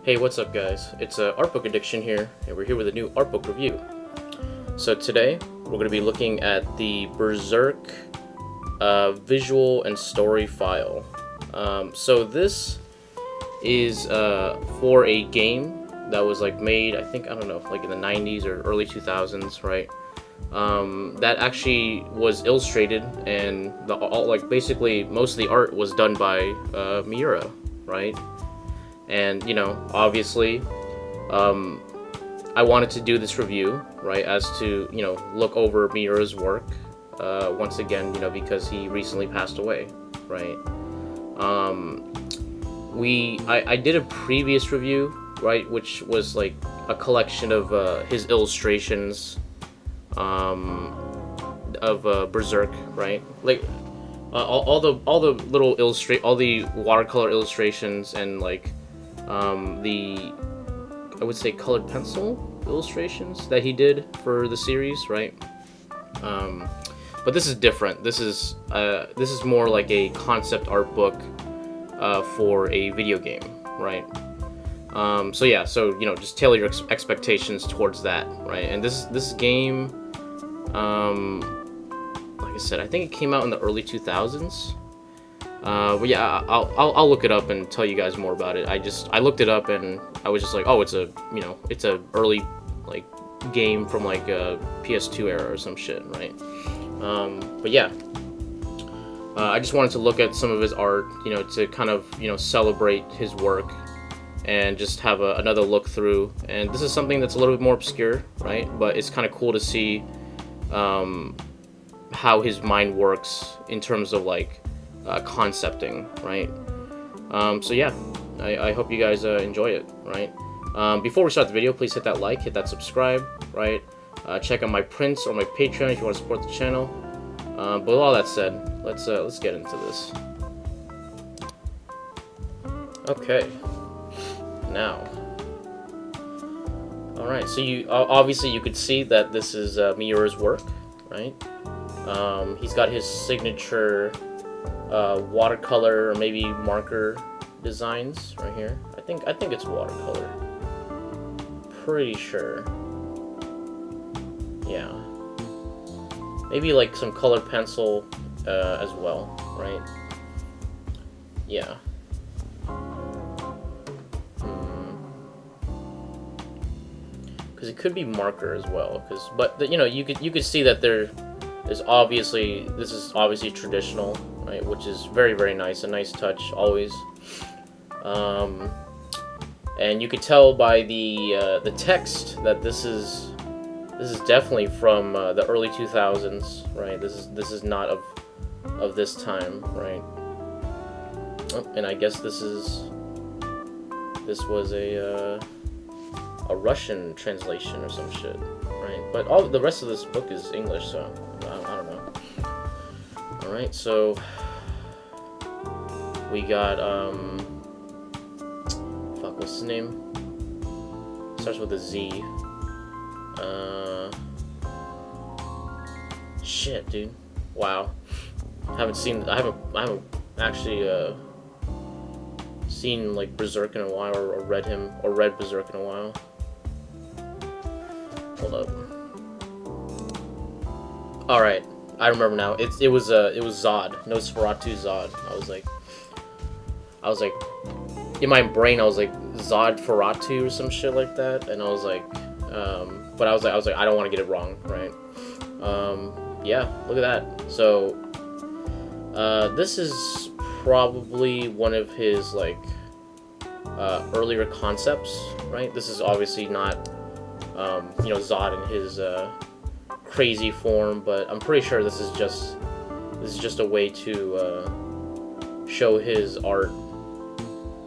Hey, what's up guys? It's Artbook Addiction here, and we're here with a new Artbook review. So today, we're going to be looking at the Berserk visual and story file. So this is for a game that was like made, I don't know, like in the 90s or early 2000s, right? That actually was illustrated, and basically most of the art was done by Miura, right? And, obviously, I wanted to do this review, right, as to, look over Miura's work, once again, because he recently passed away, right? I did a previous review, right, which was, like, a collection of, his illustrations, of, Berserk, right? Like, all the all the watercolor illustrations and, like, the, I would say, colored pencil illustrations that he did for the series, right? But this is different. This is more like a concept art book for a video game, right? So yeah, just tailor your expectations towards that, right? And this game, like I said, I think it came out in the early 2000s. But yeah, I'll look it up and tell you guys more about it. I looked it up and I was just like, oh, it's a early, like, game from, like, a PS2 era or some shit, right? But yeah, I just wanted to look at some of his art, to kind of, celebrate his work and just have another look through. And this is something that's a little bit more obscure, right? But it's kind of cool to see how his mind works in terms of, like, concepting, right? So yeah, I hope you guys enjoy it, right? Before we start the video, please hit that like, hit that subscribe, right? Check out my prints or my Patreon if you want to support the channel. But with all that said, let's get into this. Okay, now, all right. So you obviously you could see that this is Miura's work, right? He's got his signature watercolor or maybe marker designs right here. I think it's watercolor. Pretty sure. Yeah. Maybe like some colored pencil as well, right? Yeah. Because it could be marker as well. But you could see that this is obviously traditional, right? Which is very, very nice. A nice touch always. And you could tell by the text that this is definitely from the early 2000s, right? This is not of this time, right? Oh, and I guess this was a Russian translation or some shit, right? But all the rest of this book is English, so I don't know. All right, so we got fuck, what's his name? Starts with a Z. Shit, dude. Wow. I haven't actually seen, like, Berserk in a while, or read Berserk in a while. Hold up. All right, I remember now. It was Zod. Nosferatu Zod. I was like, in my brain, I was like Zod Feratu or some shit like that, and I was like, but I was like, I don't want to get it wrong, right? Yeah, look at that. So, this is probably one of his, like, earlier concepts, right? This is obviously not, Zod in his crazy form, but I'm pretty sure this is just a way to show his art,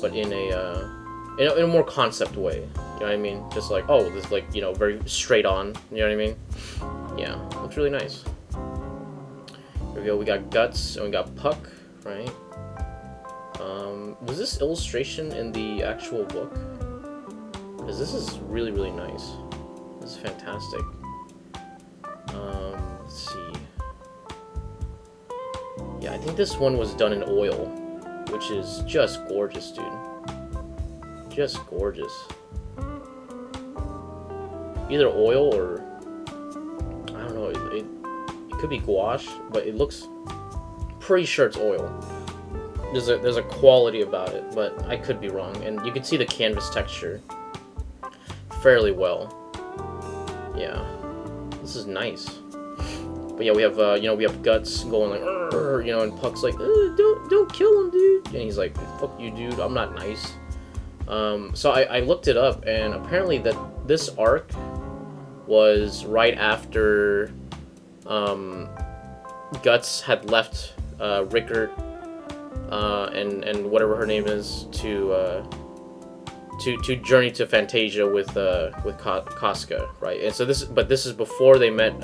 but in a more concept way. You know what I mean? Just like, oh, this is, like, very straight on. You know what I mean? Yeah, looks really nice. Here we go. We got Guts and we got Puck, right? Was this illustration in the actual book? Because this is really, really nice. This is fantastic. Let's see. Yeah, I think this one was done in oil, which is just gorgeous, dude. just gorgeous. Either oil or I don't know. It could be gouache, but it looks pretty sure it's oil. There's a quality about it, but I could be wrong. And you can see the canvas texture fairly well. Yeah, this is nice. But yeah, we have you know, we have Guts going like, you know, and Puck's like, don't kill him, dude. And he's like, fuck you, dude. I'm not nice. So I looked it up, and apparently that this arc was right after Guts had left Rickert and whatever her name is to journey to Fantasia with Casca, right? And so this is before they met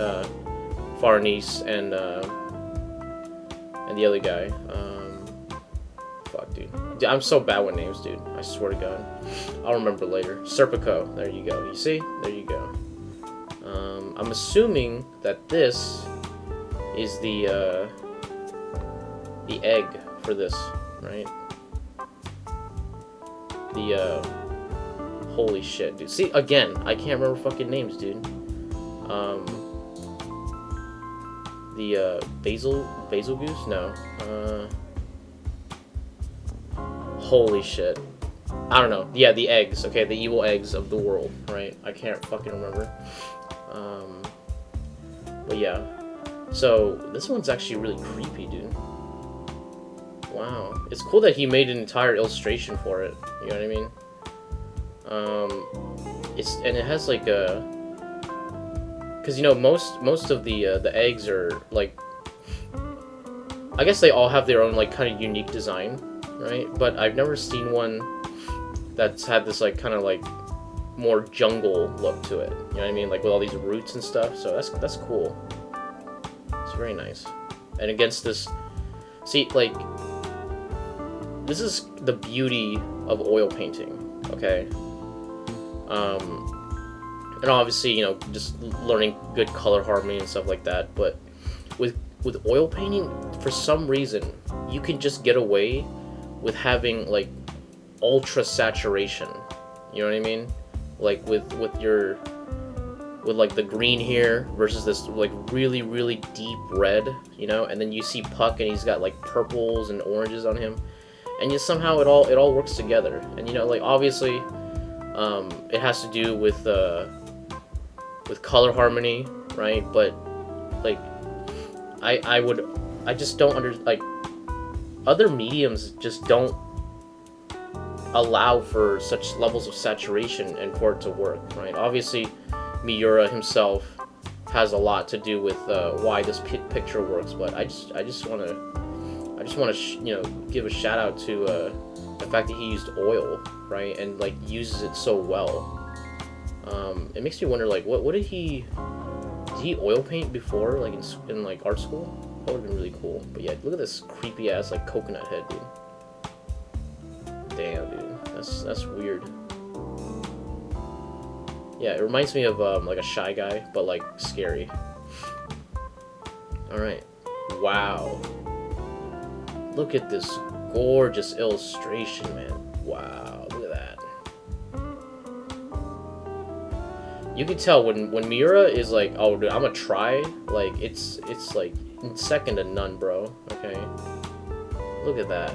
Farnese and the other guy. Fuck, dude. I'm so bad with names, dude. I swear to God. I'll remember later. Serpico. There you go. You see? There you go. I'm assuming that this is the egg for this, right? The holy shit, dude. See, again, I can't remember fucking names, dude. The basil goose? No. Holy shit. I don't know. Yeah, the eggs. Okay, the evil eggs of the world, right? I can't fucking remember. But yeah. So, this one's actually really creepy, dude. Wow. It's cool that he made an entire illustration for it. You know what I mean? And it has like a... Because, you know, most of the eggs are, like... I guess they all have their own, like, kind of unique design, right? But I've never seen one that's had this, like, kind of, like, more jungle look to it. You know what I mean? Like, with all these roots and stuff. So that's cool. It's very nice. And against this... See, like... This is the beauty of oil painting, okay? And obviously, you know, just learning good color harmony and stuff like that. But with oil painting, for some reason, you can just get away with having, like, ultra saturation. You know what I mean? Like with like the green here versus this like really, really deep red, you know, and then you see Puck and he's got like purples and oranges on him, and yet somehow it all works together. And you know, like obviously it has to do with color harmony, right? But like I just don't like other mediums just don't allow for such levels of saturation and for it to work, right? Obviously, Miura himself has a lot to do with why this picture works, but I just want to you know, give a shout out to the fact that he used oil, right, and like uses it so well. It makes me wonder, like, what did he oil paint before, like in like art school? That would have been really cool. But yeah, look at this creepy ass like coconut head, dude. Damn, dude. That's weird. Yeah, it reminds me of like a Shy Guy, but like scary. Alright. Wow. Look at this gorgeous illustration, man. Wow, look at that. You can tell when Miura is like, oh dude, I'm gonna try, like it's like second to none, bro. Okay. Look at that.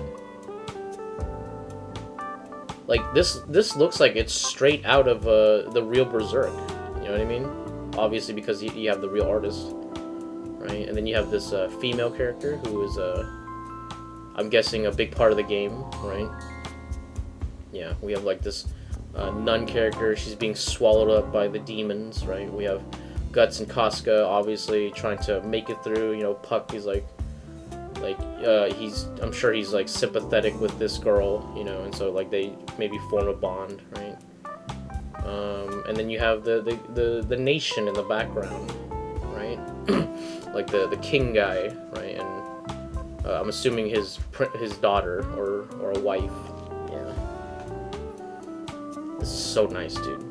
Like, this looks like it's straight out of the real Berserk. You know what I mean? Obviously, because you have the real artist, right? And then you have this female character who is, I'm guessing, a big part of the game, right? Yeah, we have, like, this nun character. She's being swallowed up by the demons, right? We have Guts and Casca, obviously, trying to make it through. You know, Puck is, I'm sure he's like sympathetic with this girl, you know, and so like they maybe form a bond, right? And then you have the nation in the background, right? Like the king guy, right? And I'm assuming his daughter or a wife. Yeah. This is so nice, dude.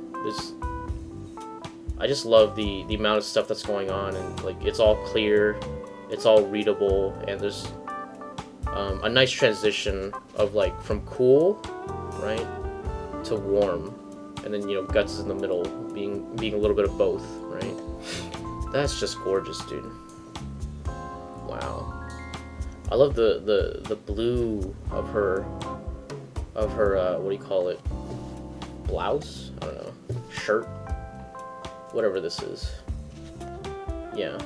I just love the amount of stuff that's going on, and like it's all clear. It's all readable, and there's a nice transition of like from cool, right, to warm, and then Guts is in the middle, being a little bit of both, right? That's just gorgeous, dude. Wow. I love the blue of her what do you call it? Blouse? I don't know. Shirt? Whatever this is. Yeah.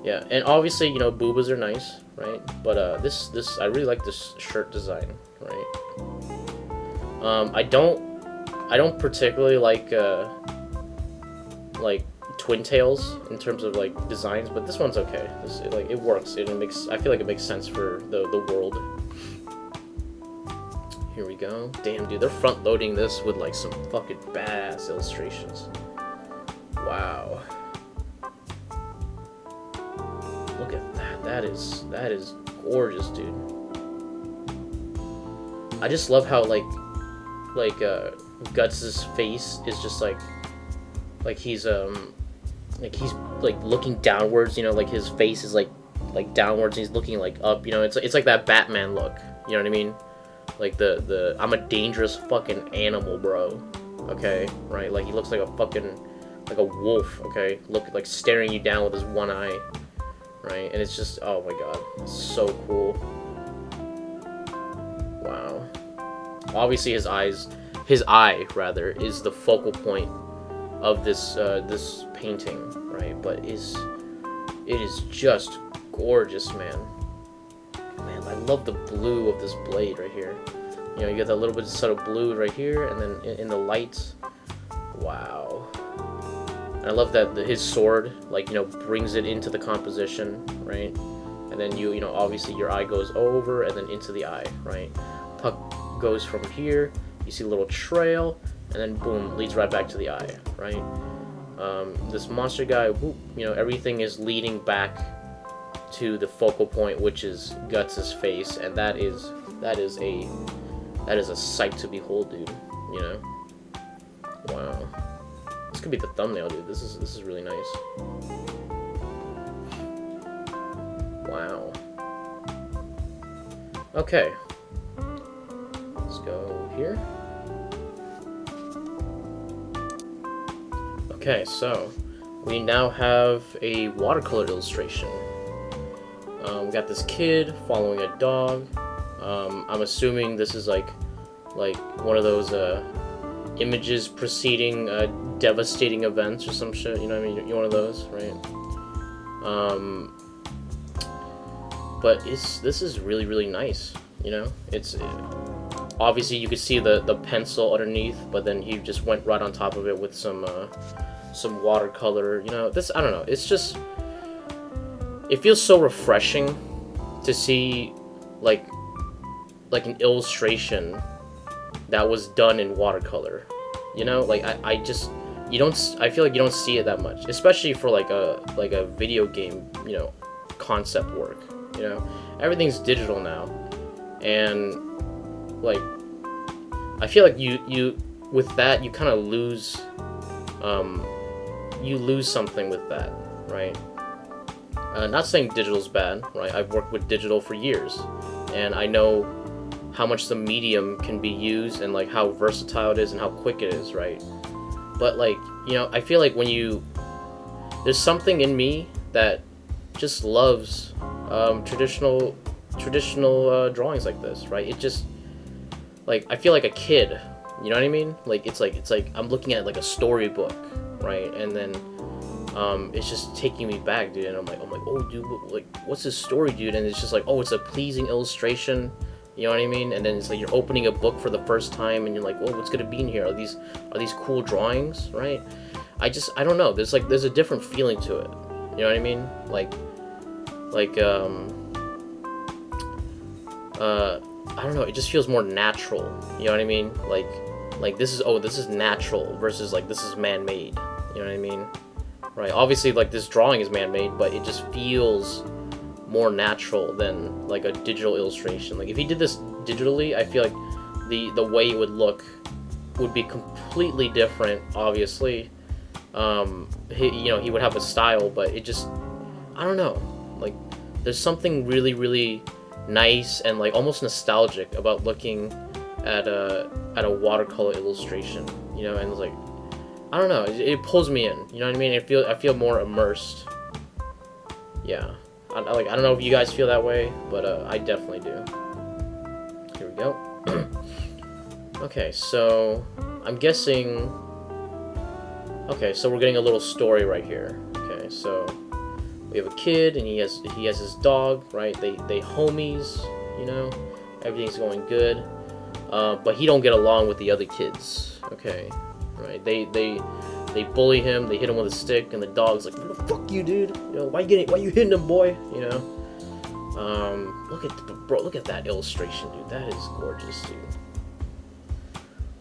Yeah, and obviously, boobas are nice, right? But this I really like this shirt design, right? I don't particularly like Twin Tails in terms of like designs, but this one's okay. It works. I feel like it makes sense for the world. Here we go. Damn, dude, they're front loading this with like some fucking badass illustrations. Wow. Look at that. That is gorgeous, dude. I just love how like Guts' face is just like he's looking downwards, like his face is like downwards and he's looking like up, it's like that Batman look, you know what I mean? Like the I'm a dangerous fucking animal, bro. Okay, right? Like he looks like a fucking like a wolf, okay? Look, like staring you down with his one eye, right? And it's just, oh my god, it's so cool. Wow. Obviously his eye rather is the focal point of this this painting, right? But it is just gorgeous, man. Man, I love the blue of this blade right here. You get that little bit of subtle blue right here, and then in the lights. Wow. And I love that his sword, brings it into the composition, right? And then obviously your eye goes over and then into the eye, right? Puck goes from here. You see a little trail, and then boom, leads right back to the eye, right? This monster guy, whoop, everything is leading back to the focal point, which is Guts' face, and that is a sight to behold, dude. Wow. This could be the thumbnail, dude. This is really nice. Wow. Okay. Let's go here. Okay, so we now have a watercolor illustration. We got this kid following a dog. I'm assuming this is like one of those images preceding devastating events or some shit. You know what I mean? You're one of those, right? But this is really, really nice. It's obviously you could see the pencil underneath, but then he just went right on top of it with some watercolor. This, I don't know. It's just, it feels so refreshing to see like an illustration that was done in watercolor. I feel like you don't see it that much, especially for like a video game, concept work. Everything's digital now, and I feel like you with that you kind of lose something with that, right? Not saying digital's bad, right? I've worked with digital for years, and I know how much the medium can be used and how versatile it is and how quick it is, right? But I feel like there's something in me that just loves traditional drawings like this, right? It just I feel like a kid, you know what I mean? It's like I'm looking at a storybook, right? And then it's just taking me back, dude. And I'm like, oh, dude, what's this story, dude? And it's just oh, it's a pleasing illustration, you know what I mean? And then it's you're opening a book for the first time, and you're like, what's gonna be in here? Are these cool drawings, right? I don't know. There's a different feeling to it, you know what I mean? I don't know. It just feels more natural, you know what I mean? This is natural versus this is man-made, you know what I mean? Right, obviously this drawing is man-made, but it just feels more natural than a digital illustration. If he did this digitally, I feel like the way it would look would be completely different, obviously. He would have a style, but it just, I don't know, there's something really, really nice and like almost nostalgic about looking at a watercolor illustration, you know, and it's like, I don't know, it pulls me in, you know what I mean? I feel more immersed. Yeah, I don't know if you guys feel that way, but I definitely do. Here we go. Okay, so I'm guessing. Okay, so we're getting a little story right here. Okay, so we have a kid and he has his dog, right? They homies, you know, everything's going good, but he don't get along with the other kids. Okay, right? They bully him. They hit him with a stick, and the dog's like, "What the fuck you, dude? You know, why you hitting him, boy? You know." Look at that illustration, dude. That is gorgeous, dude.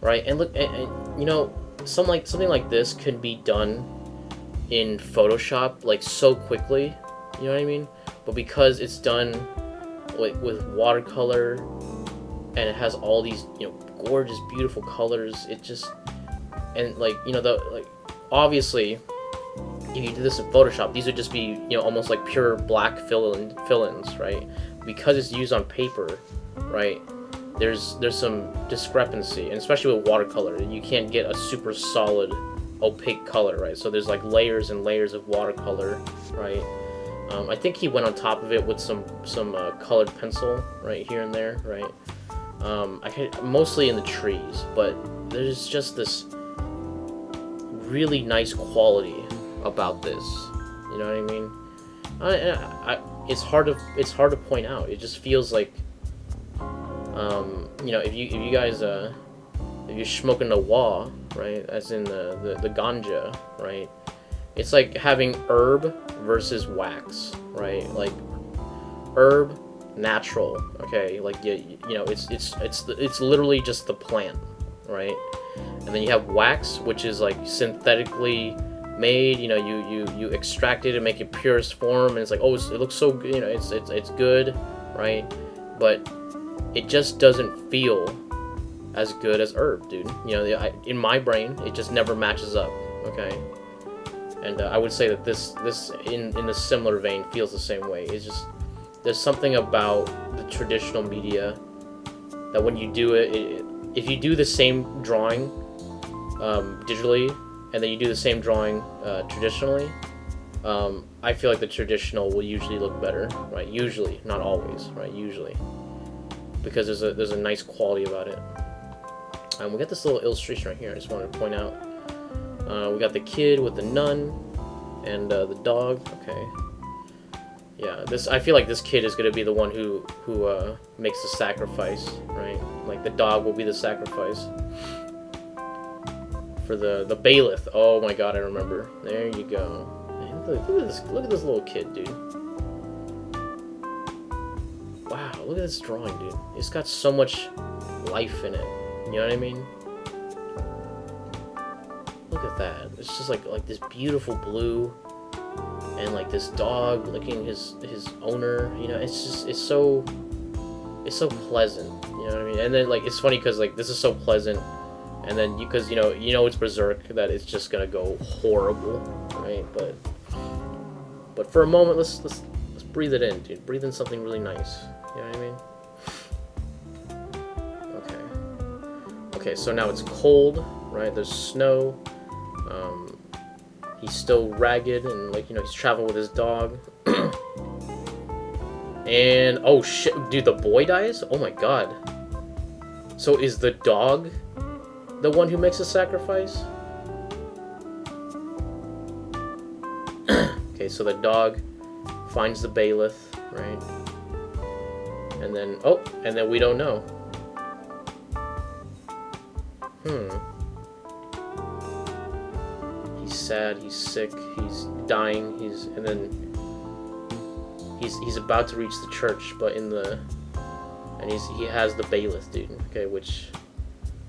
Right, and look, and you know, something like this can be done in Photoshop like so quickly, you know what I mean? But because it's done like with watercolor, and it has all these, you know, gorgeous, beautiful colors, it just, and like, you know, obviously, if you do this in Photoshop, these would just be, you know, almost like pure black fill-ins, right? Because it's used on paper, right? There's some discrepancy, and especially with watercolor, you can't get a super solid, opaque color, right? So there's like layers and layers of watercolor, right? I think he went on top of it with some colored pencil, right, here and there, right? Mostly in the trees, but there's just this really nice quality about this, you know what I mean? It's hard to point out. It just feels like, you know, if you guys if you're smoking the wah, right, as in the ganja, right, it's like having herb versus wax, right? Like herb, natural, okay, like you know, it's literally just the plant, right? And then you have wax, which is like synthetically made, you know, you extract it and make it purest form, and it's like, oh, it looks so good, you know, it's good, right? But it just doesn't feel as good as herb, dude. You know, in my brain, it just never matches up, okay? And I would say that this in a similar vein feels the same way. It's just, there's something about the traditional media that when you do it, if you do the same drawing digitally, and then you do the same drawing traditionally, I feel like the traditional will usually look better, right? Usually, not always, right? Usually, because there's a nice quality about it. We got this little illustration right here. I just wanted to point out. We got the kid with the nun and the dog. Okay. Yeah, I feel like this kid is gonna be the one who makes the sacrifice, right? Like the dog will be the sacrifice for the bailiff. Oh my god, I remember. There you go. Man, look at this little kid, dude. Wow, look at this drawing, dude. It's got so much life in it. You know what I mean? Look at that. It's just like this beautiful blue, and like this dog licking his owner. You know, it's so pleasant. You know what I mean? And then like it's funny because like this is so pleasant, and then because you know it's Berserk, that it's just gonna go horrible, right? But for a moment, let's breathe it in, dude. Breathe in something really nice. You know what I mean? Okay, so now it's cold, right? There's snow. He's still ragged, and like, you know, he's traveling with his dog. And oh shit, dude, the boy dies? Oh my god. So is the dog the one who makes the sacrifice? Okay, so the dog finds the bailiff, right? And then we don't know. He's sad, he's sick, he's dying, he's about to reach the church, but he has the bailiff, dude, okay, which,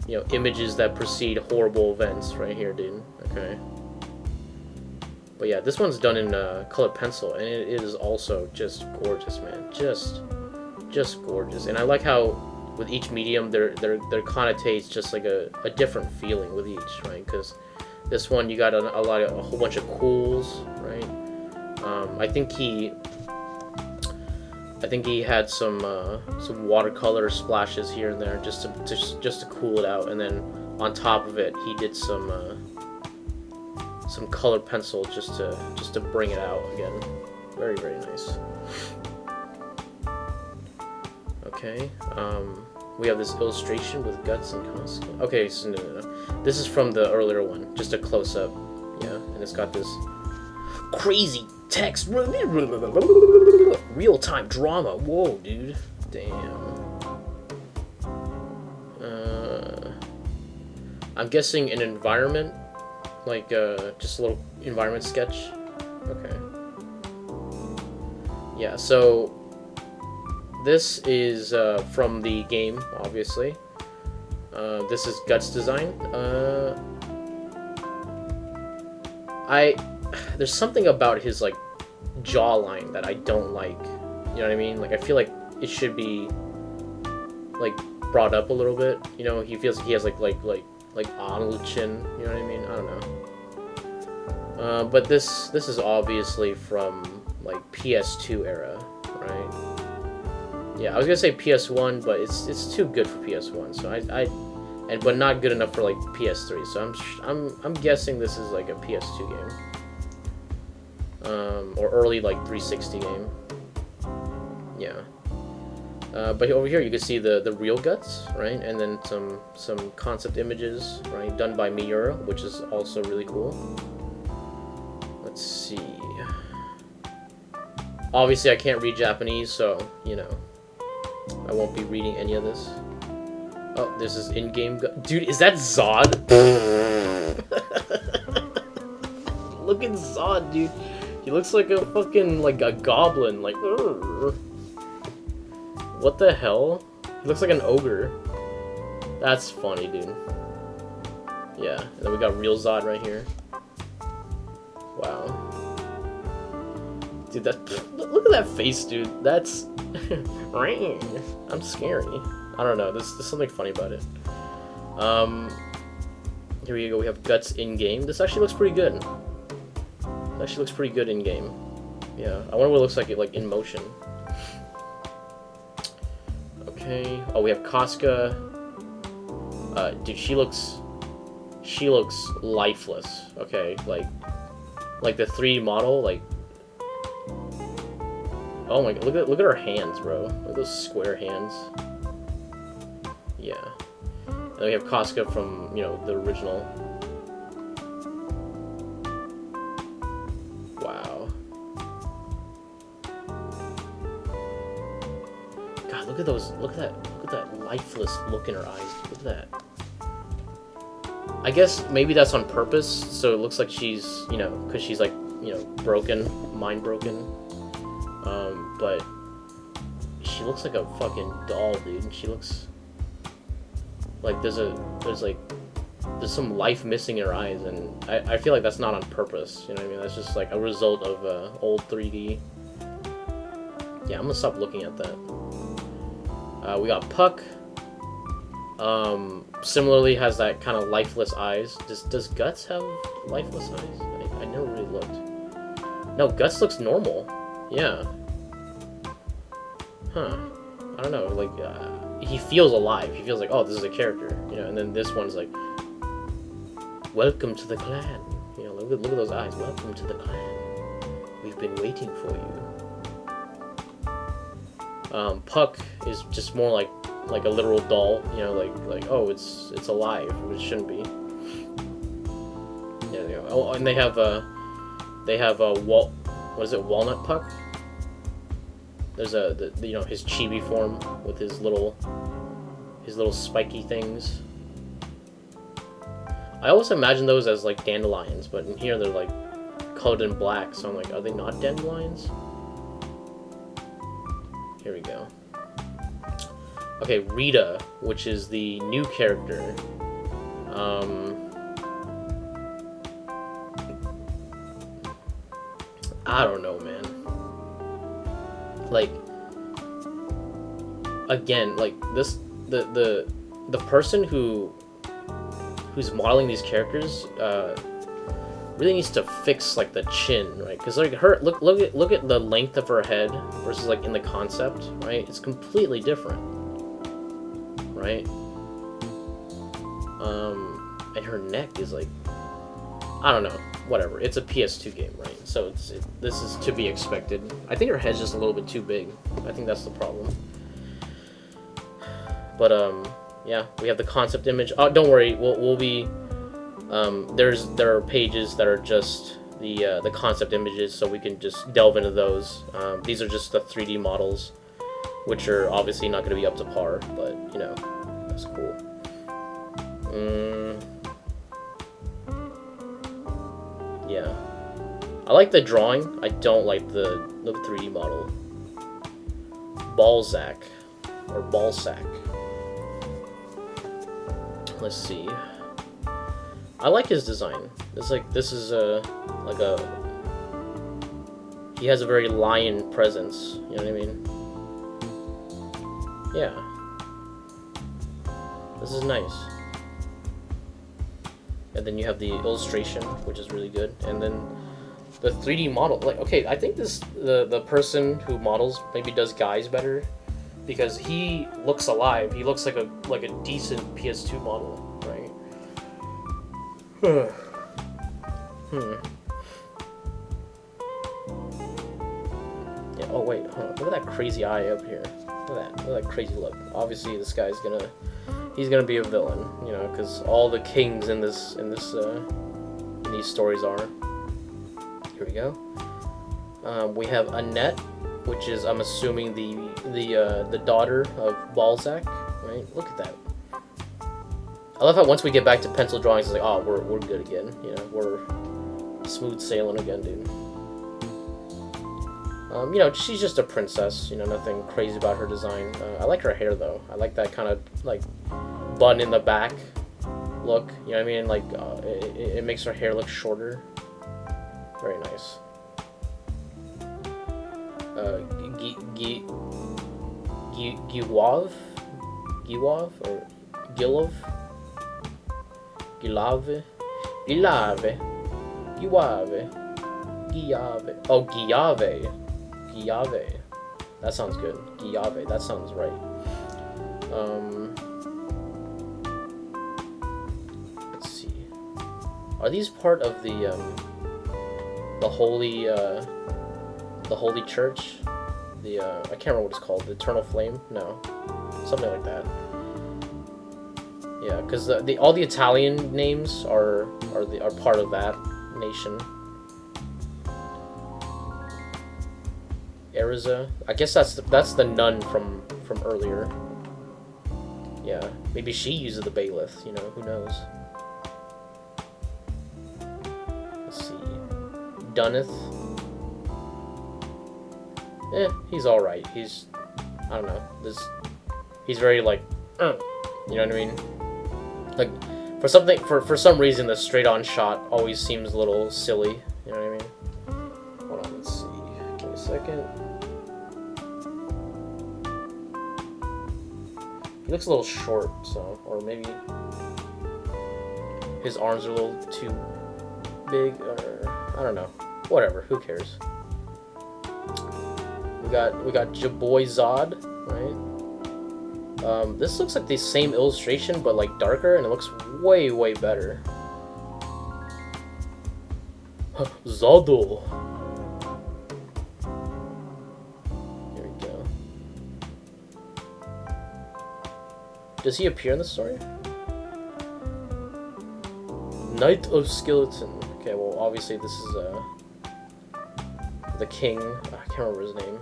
you know, images that precede horrible events right here, dude, okay. But yeah, this one's done in colored pencil, and it is also just gorgeous, man, just gorgeous. And I like how with each medium, there connotates just like a different feeling with each, right? Because this one you got a whole bunch of cools, right? I think I think he had some watercolor splashes here and there just to cool it out, and then on top of it he did some color pencil just to bring it out again. Very, very nice. Okay, we have this illustration with guts and Casca. Okay, so no. This is from the earlier one, just a close-up. Yeah, and it's got this crazy text. Real-time drama. Whoa, dude. Damn. I'm guessing an environment, like just a little environment sketch. Okay. Yeah, so this is from the game, obviously. This is Guts' design. There's something about his like jawline that I don't like. You know what I mean? Like I feel like it should be like brought up a little bit. You know, he feels like he has like on the chin. You know what I mean? I don't know. But this is obviously from like PS2 era, right? Yeah, I was gonna say PS1, but it's too good for PS1. So but not good enough for like PS3. So I'm guessing this is like a PS2 game, or early like 360 game. Yeah. But over here you can see the real Guts, right? And then some concept images, right, done by Miura, which is also really cool. Let's see. Obviously, I can't read Japanese, so you know, I won't be reading any of this. Oh, this is in-game. Dude, is that Zod? Look at Zod, dude. He looks like a fucking like a goblin. Like, what the hell? He looks like an ogre. That's funny, dude. Yeah, and then we got real Zod right here. Wow. Dude, look at that face, dude. That's I'm scary. I don't know. There's something funny about it. Here we go. We have Guts in game. This actually looks pretty good. It actually looks pretty good in game. Yeah. I wonder what it looks like in motion. Okay. Oh, we have Casca. Dude, she looks lifeless. Okay, like the 3D model, like. Oh my god, look at her hands, bro. Look at those square hands. Yeah. And we have Casca from, you know, the original. Wow. God, look at that lifeless look in her eyes. Look at that. I guess maybe that's on purpose, so it looks like she's, you know, because she's like, you know, broken, mind broken. But she looks like a fucking doll, dude. And she looks like there's some life missing in her eyes, and I feel like that's not on purpose. You know what I mean? That's just like a result of old 3D. Yeah, I'm gonna stop looking at that. We got Puck. Similarly has that kind of lifeless eyes. Does Guts have lifeless eyes? I never really looked. No, Guts looks normal. Yeah. Huh. I don't know, like, he feels alive. He feels like, oh, this is a character, you know, and then this one's like, welcome to the clan. You know, look at those eyes. Welcome to the clan. We've been waiting for you. Puck is just more like a literal doll, you know, like oh, it's alive, which it shouldn't be. Yeah, there you go. Oh, and they have what is it, Walnut Puck? There's you know, his chibi form with his little spiky things. I always imagine those as like dandelions, but in here they're like colored in black, so I'm like, are they not dandelions? Here we go. Okay, Rita, which is the new character. I don't know, man. Like, again, like this, the person who's modeling these characters, really needs to fix like the chin, right? Because like look at the length of her head versus like in the concept, right? It's completely different, right? And her neck is like, I don't know, whatever. It's a PS2 game, right? So this is to be expected. I think her head's just a little bit too big. I think that's the problem. But yeah, we have the concept image. Oh, don't worry, we'll be there are pages that are just the concept images, so we can just delve into those. These are just the 3D models, which are obviously not going to be up to par, but you know, that's cool. Yeah, I like the drawing. I don't like the 3D model. Balzac or Balsac. Let's see. I like his design. It's like this is he has a very lion presence. You know what I mean? Yeah. This is nice. And then you have the illustration, which is really good. And then the 3D model. Like, okay, I think the person who models maybe does guys better, because he looks alive. He looks like a decent PS2 model, right? Yeah. Oh wait, hold on. Look at that crazy eye up here. Look at that crazy look. Obviously, this guy's he's gonna be a villain, you know, because all the kings in these stories are. Here we go. We have Annette, which is, I'm assuming, the daughter of Balzac, right? Look at that. I love how once we get back to pencil drawings, it's like, oh, we're good again. You know, we're smooth sailing again, dude. You know, she's just a princess. You know, nothing crazy about her design. I like her hair though. I like that kind of like bun in the back look. You know what I mean? Like it makes her hair look shorter. Very nice. Giwav or Gilov? Gilave? Gilave. Giwave. Giave. Oh, Giave. Giave. That sounds good. Giave. That sounds right. Let's see. Are these part of the holy church? I can't remember what it's called. The Eternal Flame? No, something like that. Yeah, because all the Italian names are part of that nation. Ariza. I guess that's the nun from earlier. Yeah, maybe she uses the bailiff. You know, who knows? Let's see. Dunneth. He's all right. He's, I don't know. He's very like, you know what I mean? Like, for some reason, the straight-on shot always seems a little silly. You know what I mean? Hold on, let's see. Give me a second. He looks a little short, so, or maybe his arms are a little too big, or I don't know. Whatever. Who cares? We got Jaboy Zod, right? This looks like the same illustration, but like darker, and it looks way, way better. Zodo. Here we go. Does he appear in the story? Knight of Skeleton. Okay, well, obviously this is the king. I can't remember his name.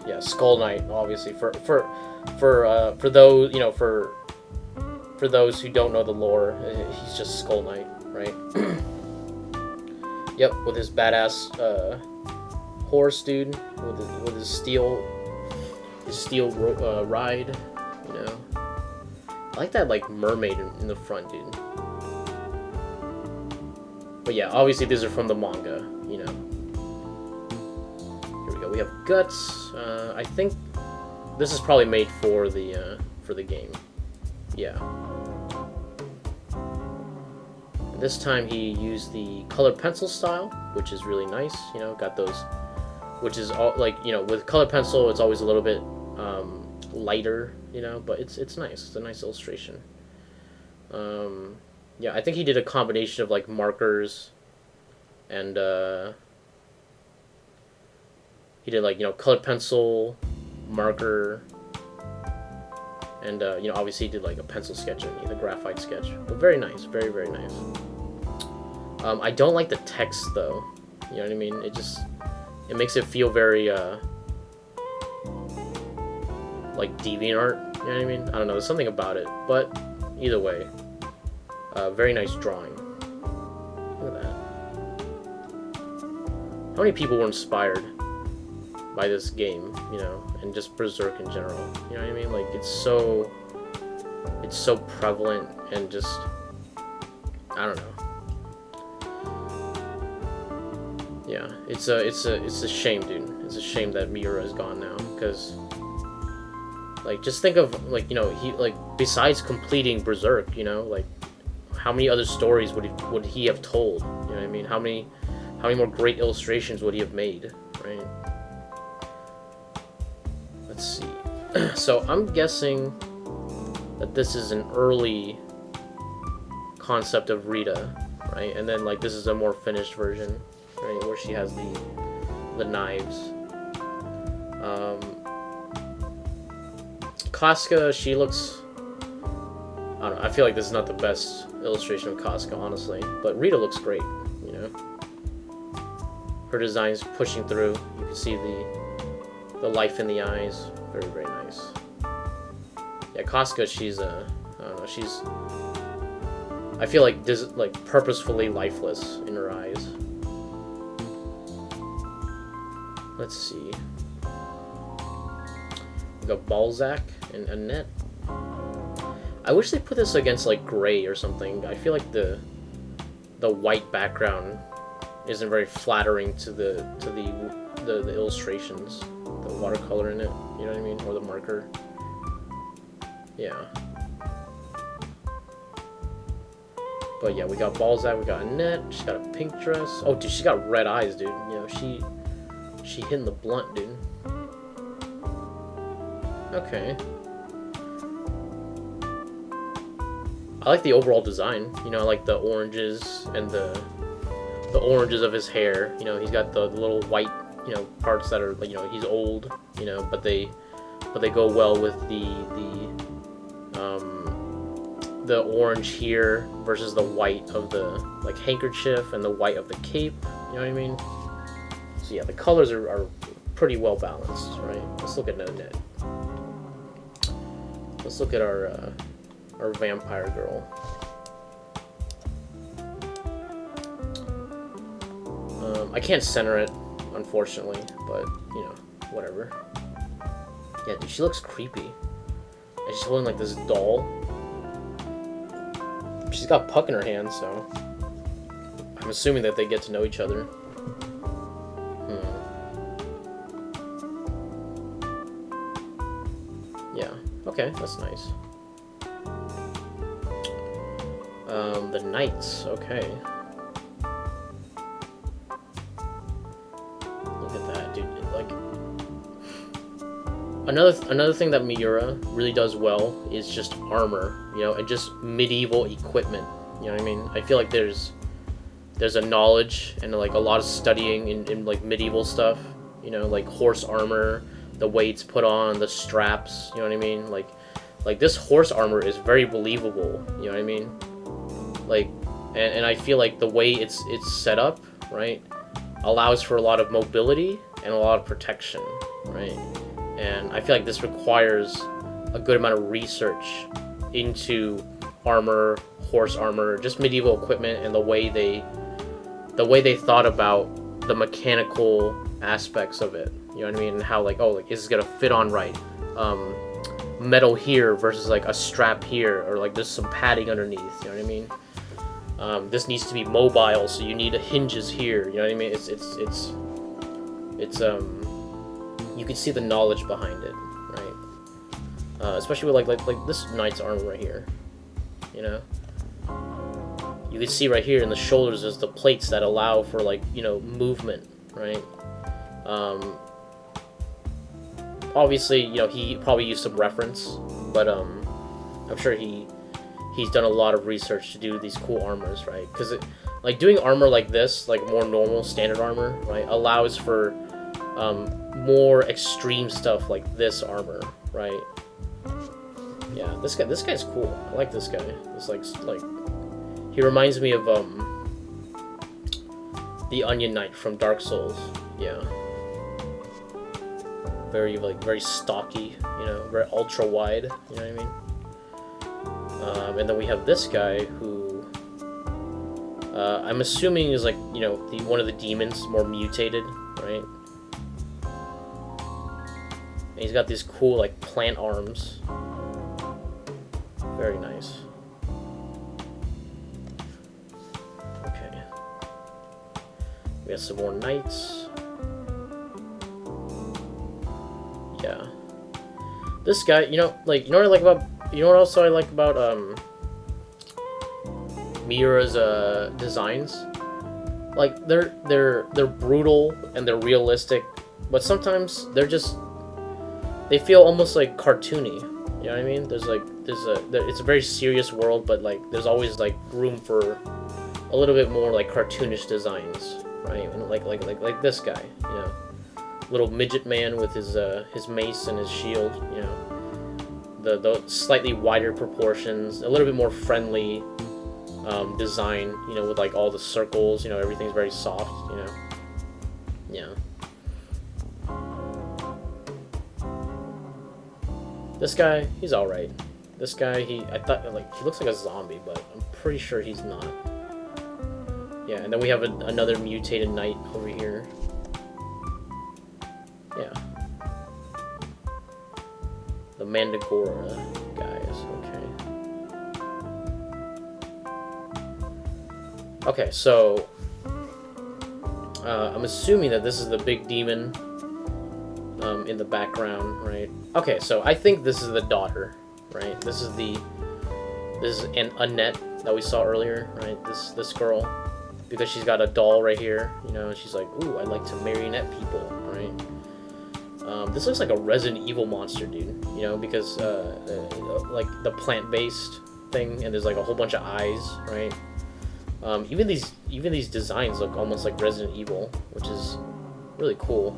Yeah, Skull Knight. Obviously, for those, you know, for those who don't know the lore, he's just Skull Knight, right? Yep, with his badass horse, dude, with his steel ride, you know. I like that like mermaid in the front, dude. But yeah, obviously these are from the manga, you know. Here we go. We have Guts. I think this is probably made for the game. Yeah. This time he used the colored pencil style, which is really nice. You know, got those, which is all like, you know, with colored pencil, it's always a little bit lighter, you know, but it's nice. It's a nice illustration. Yeah, I think he did a combination of like markers and he did like, you know, colored pencil, marker, and you know, obviously he did like a pencil sketch and the graphite sketch. But very nice, very, very nice. I don't like the text though. You know what I mean? It makes it feel very like DeviantArt. You know what I mean? I don't know. There's something about it. But either way, very nice drawing. Look at that. How many people were inspired by this game? You know, and just Berserk in general. You know what I mean? Like it's so prevalent and just, I don't know. Yeah, it's a shame, dude. It's a shame that Miura is gone now, because like just think of like, you know, he like besides completing Berserk, you know, like how many other stories would he have told? You know what I mean? How many more great illustrations would he have made, right? Let's see. So I'm guessing that this is an early concept of Rita, right? And then like this is a more finished version, right, where she has the knives. Casca, she looks, I don't know, I feel like this is not the best illustration of Casca, honestly, but Rita looks great, you know. Her design's pushing through. You can see the life in the eyes. Very, very nice. Yeah, Casca, she's I don't know, she's, I feel like this like purposefully lifeless in her eyes. Let's see. We got Balzac and Annette. I wish they put this against like gray or something. I feel like the white background isn't very flattering to the illustrations, the watercolor in it. You know what I mean, or the marker. Yeah. But yeah, we got Balzac, we got Annette. She's got a pink dress. Oh, dude, she's got red eyes, dude. You know, she hitting the blunt, dude. Okay. I like the overall design. You know, I like the oranges and the oranges of his hair. You know, he's got the little white, you know, parts that are like, you know, he's old. You know, but they go well with the orange here versus the white of the like handkerchief and the white of the cape. You know what I mean? So yeah, the colors are pretty well balanced, right? Let's look at Nanette. Let's look at our vampire girl. I can't center it, unfortunately, but you know, whatever. Yeah, dude, she looks creepy. And she's holding like this doll. She's got Puck in her hand, so I'm assuming that they get to know each other. Yeah, okay, that's nice. The Knights, okay. Look at that, dude. Like, another thing that Miura really does well is just armor, you know, and just medieval equipment. You know what I mean? I feel like there's a knowledge and like a lot of studying in like medieval stuff. You know, like horse armor, the weights put on, the straps. You know what I mean? Like this horse armor is very believable. You know what I mean? Like, and I feel like the way it's set up, right, allows for a lot of mobility and a lot of protection, right? And I feel like this requires a good amount of research into armor, horse armor, just medieval equipment, and the way they thought about the mechanical aspects of it. You know what I mean? And how like, oh, like, is this gonna fit on right? Metal here versus like a strap here, or like there's some padding underneath. You know what I mean? This needs to be mobile, so you need hinges here. You know what I mean? It's you can see the knowledge behind it, right? Especially with like this knight's armor right here. You know, you can see right here in the shoulders is the plates that allow for, like, you know, movement, right? Obviously, you know, he probably used some reference, but I'm sure he's done a lot of research to do these cool armors, right? Because like doing armor like this, like more normal standard armor, right, allows for more extreme stuff like this armor, right? Yeah, this guy's cool. I like this guy. It's like he reminds me of the Onion Knight from Dark Souls. Yeah. Very stocky, you know, very ultra wide, you know what I mean? And then we have this guy who I'm assuming is, like, you know, one of the demons, more mutated, right? And he's got these cool, like, plant arms. Very nice. Okay. We got some more knights. Yeah. This guy, you know, like, you know what I like about, you know what also I like about, Miura's, designs? Like, they're brutal and they're realistic, but sometimes they feel almost, like, cartoony, you know what I mean? It's a very serious world, but, like, there's always, like, room for a little bit more, like, cartoonish designs, right? And like this guy, you know? Little midget man with his mace and his shield, you know, the slightly wider proportions, a little bit more friendly design, you know, with, like, all the circles, you know, everything's very soft, you know. Yeah. This guy, he's all right. This guy, I thought, like, he looks like a zombie, but I'm pretty sure he's not. Yeah, and then we have another mutated knight over here. Yeah. The Mandragora guys, okay. Okay, so I'm assuming that this is the big demon in the background, right? Okay, so I think this is the daughter, right? This is Annette that we saw earlier, right? This girl, because she's got a doll right here, you know, and she's like, ooh, I like to marionette people, right? This looks like a Resident Evil monster, dude. You know, because like the plant-based thing, and there's, like, a whole bunch of eyes, right? Even these designs look almost like Resident Evil, which is really cool.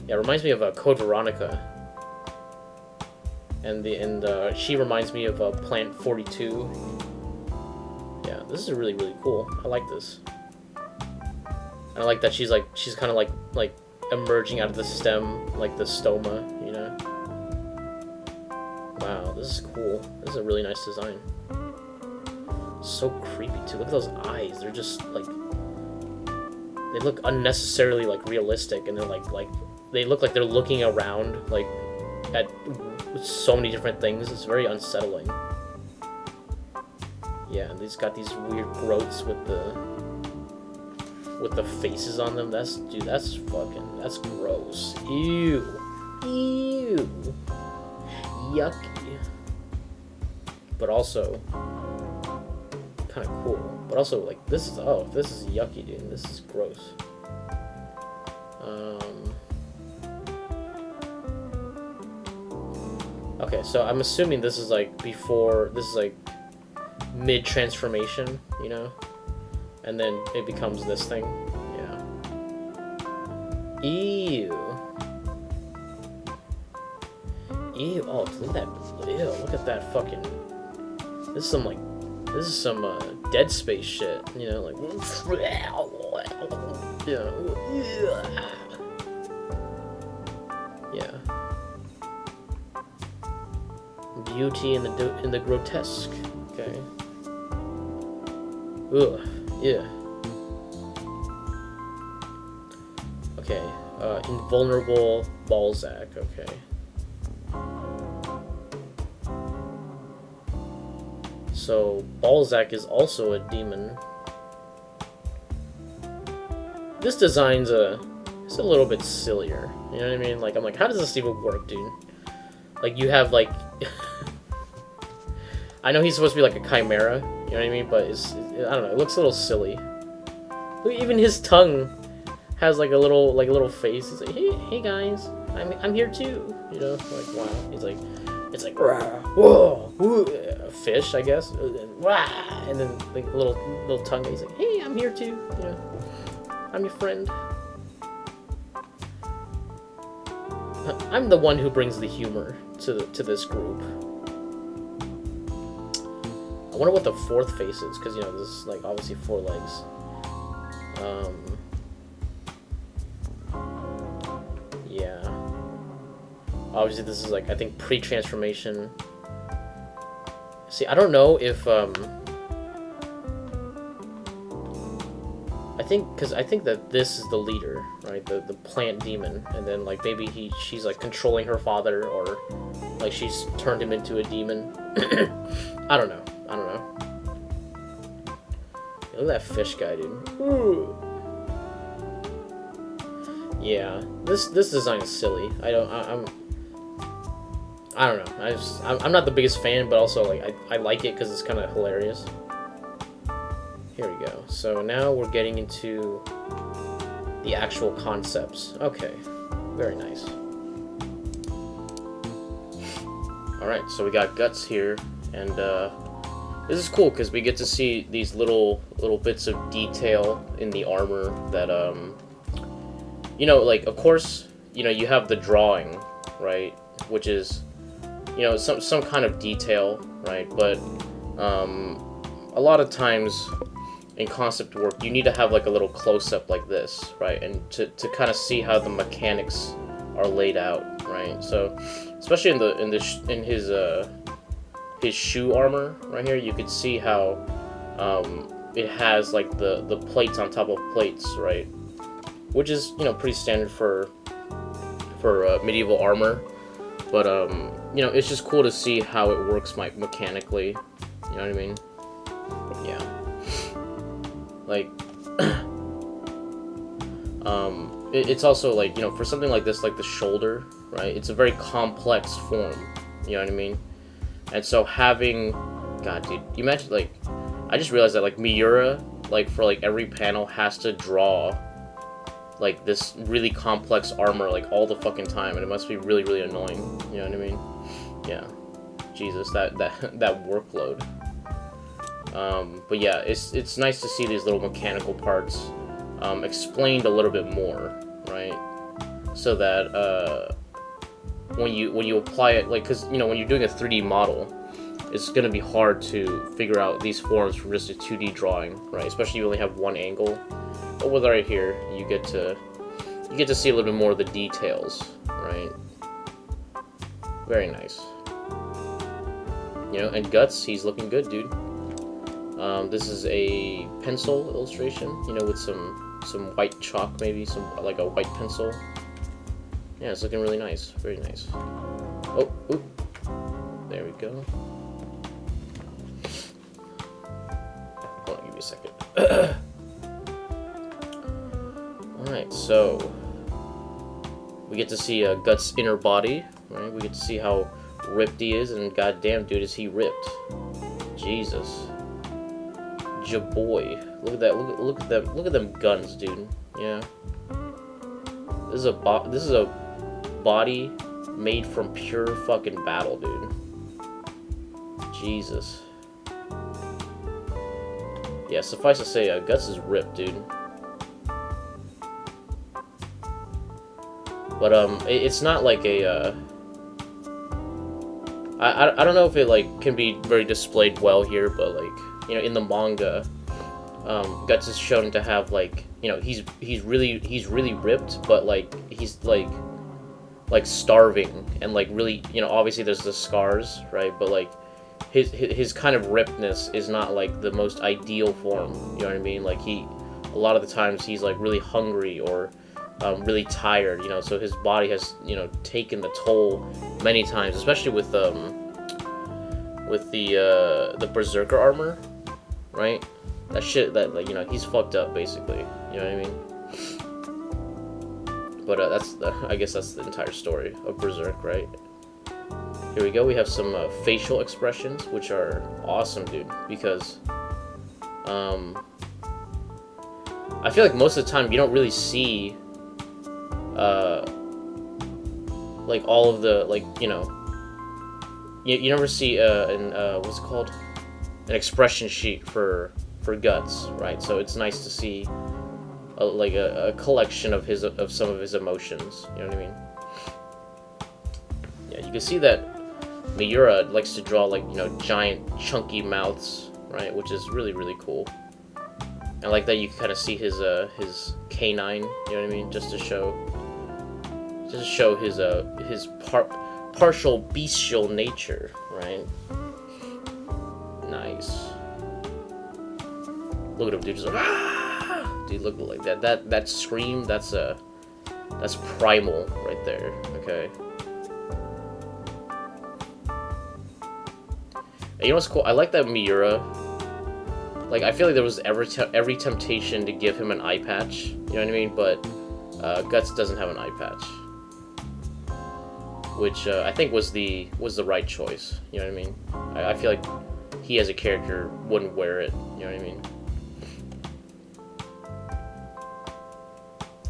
Yeah, it reminds me of Code Veronica, and she reminds me of Plant 42. Yeah, this is really cool. I like this. And I like that she's kind of like emerging out of the stem, like the stoma, you know? Wow, this is cool. This is a really nice design. So creepy, too. Look at those eyes. They're just, like... They look unnecessarily, like, realistic, and they're, like... They look like they're looking around, like, at so many different things. It's very unsettling. Yeah, and they've got these weird growths with the faces on them. That's gross. Ew. Yucky. But also kind of cool. But also, like, this is yucky, dude. This is gross. Okay, so I'm assuming this is, like, mid-transformation, you know? And then it becomes this thing. Yeah. Ew. Oh, look at that. Ew, look at that fucking... This is some Dead Space shit, you know, like... Yeah. Beauty in the grotesque. Okay. Ugh. Yeah. Okay. Invulnerable Balzac. Okay. So Balzac is also a demon. This design's it's a little bit sillier. You know what I mean? Like, I'm like, how does this even work, dude? Like, you have, like... I know he's supposed to be like a chimera, you know what I mean? But I don't know. It looks a little silly. Look, even his tongue has like a little face. He's like, hey guys, I'm here too. You know, like wow. He's like, it's like rah, whoa, whoa, a fish, I guess. Rah, and then like a little tongue. He's like, hey, I'm here too. You know, I'm your friend. I'm the one who brings the humor to this group. I wonder what the fourth face is, because you know this is like obviously 4 legs. Yeah. Obviously this is like, I think, pre-transformation. See, I don't know if I think that this is the leader, right? The plant demon, and then like maybe she's like controlling her father, or like she's turned him into a demon. I don't know. Look at that fish guy, dude. Ooh. Yeah, this design is silly. I don't know. I'm not the biggest fan, but also like I like it because it's kind of hilarious. Here we go. So now we're getting into the actual concepts. Okay, very nice. All right, so we got guts here, and this is cool because we get to see these little bits of detail in the armor that you know, like, of course, you know, you have the drawing, right, which is, you know, some kind of detail, right, but a lot of times in concept work you need to have like a little close-up like this, right, and to kind of see how the mechanics are laid out, right. So especially in his shoe armor right here, you could see how it has like the plates on top of plates, right, which is, you know, pretty standard for medieval armor, but you know, it's just cool to see how it works mechanically, you know what I mean? Yeah, like it's also like, you know, for something like this, like the shoulder, right, it's a very complex form, you know what I mean? And so having, God, dude, you imagine, like, I just realized that like Miura, like for like every panel has to draw like this really complex armor like all the fucking time, and it must be really, really annoying, you know what I mean? Yeah, Jesus, that workload. But yeah, it's nice to see these little mechanical parts explained a little bit more, right? So that when you apply it, like, because, you know, when you're doing a 3D model, it's gonna be hard to figure out these forms from just a 2D drawing, right? Especially if you only have one angle. But with right here, you get to see a little bit more of the details, right? Very nice. You know, and Guts, he's looking good, dude. This is a pencil illustration, you know, with some white chalk, maybe like a white pencil. Yeah, it's looking really nice. Very nice. Oh, oop. There we go. Hold on, give me a second. Alright, so we get to see Guts' inner body, right? We get to see how ripped he is, and goddamn, dude, is he ripped. Jesus. Jaboy. Look at that. Look at them. Look at them guns, dude. Yeah. This is a body made from pure fucking battle, dude. Jesus. Yeah, suffice to say, Guts is ripped, dude. But it's not like a I don't know if it like can be very displayed well here, but like, you know, in the manga, Guts is shown to have like, you know, he's really ripped, but like he's like starving, and like really, you know, obviously there's the scars, right, but like his kind of rippedness is not like the most ideal form, you know what I mean? Like a lot of the times he's like really hungry or really tired, you know, so his body has, you know, taken the toll many times, especially with the Berserker armor, right? That shit, that, like, you know, he's fucked up, basically, you know what I mean? But I guess that's the entire story of Berserk, right? Here we go, we have some facial expressions, which are awesome, dude, because I feel like most of the time you don't really see like all of the, like, you know, you never see what's it called, an expression sheet for Guts, right? So it's nice to see like a collection of some of his emotions. You know what I mean? Yeah, you can see that Miura likes to draw, like, you know, giant chunky mouths, right? Which is really, really cool. And like that you can kind of see his canine. You know what I mean? Just to show his partial bestial nature, right? Nice. Look at him, dude. Just like, ah! Dude, look like that. That scream. That's primal right there. Okay. And you know what's cool? I like that Miura. Like, I feel like there was every temptation to give him an eye patch. You know what I mean? But Guts doesn't have an eye patch, which I think was the right choice. You know what I mean? I feel like he as a character wouldn't wear it. You know what I mean?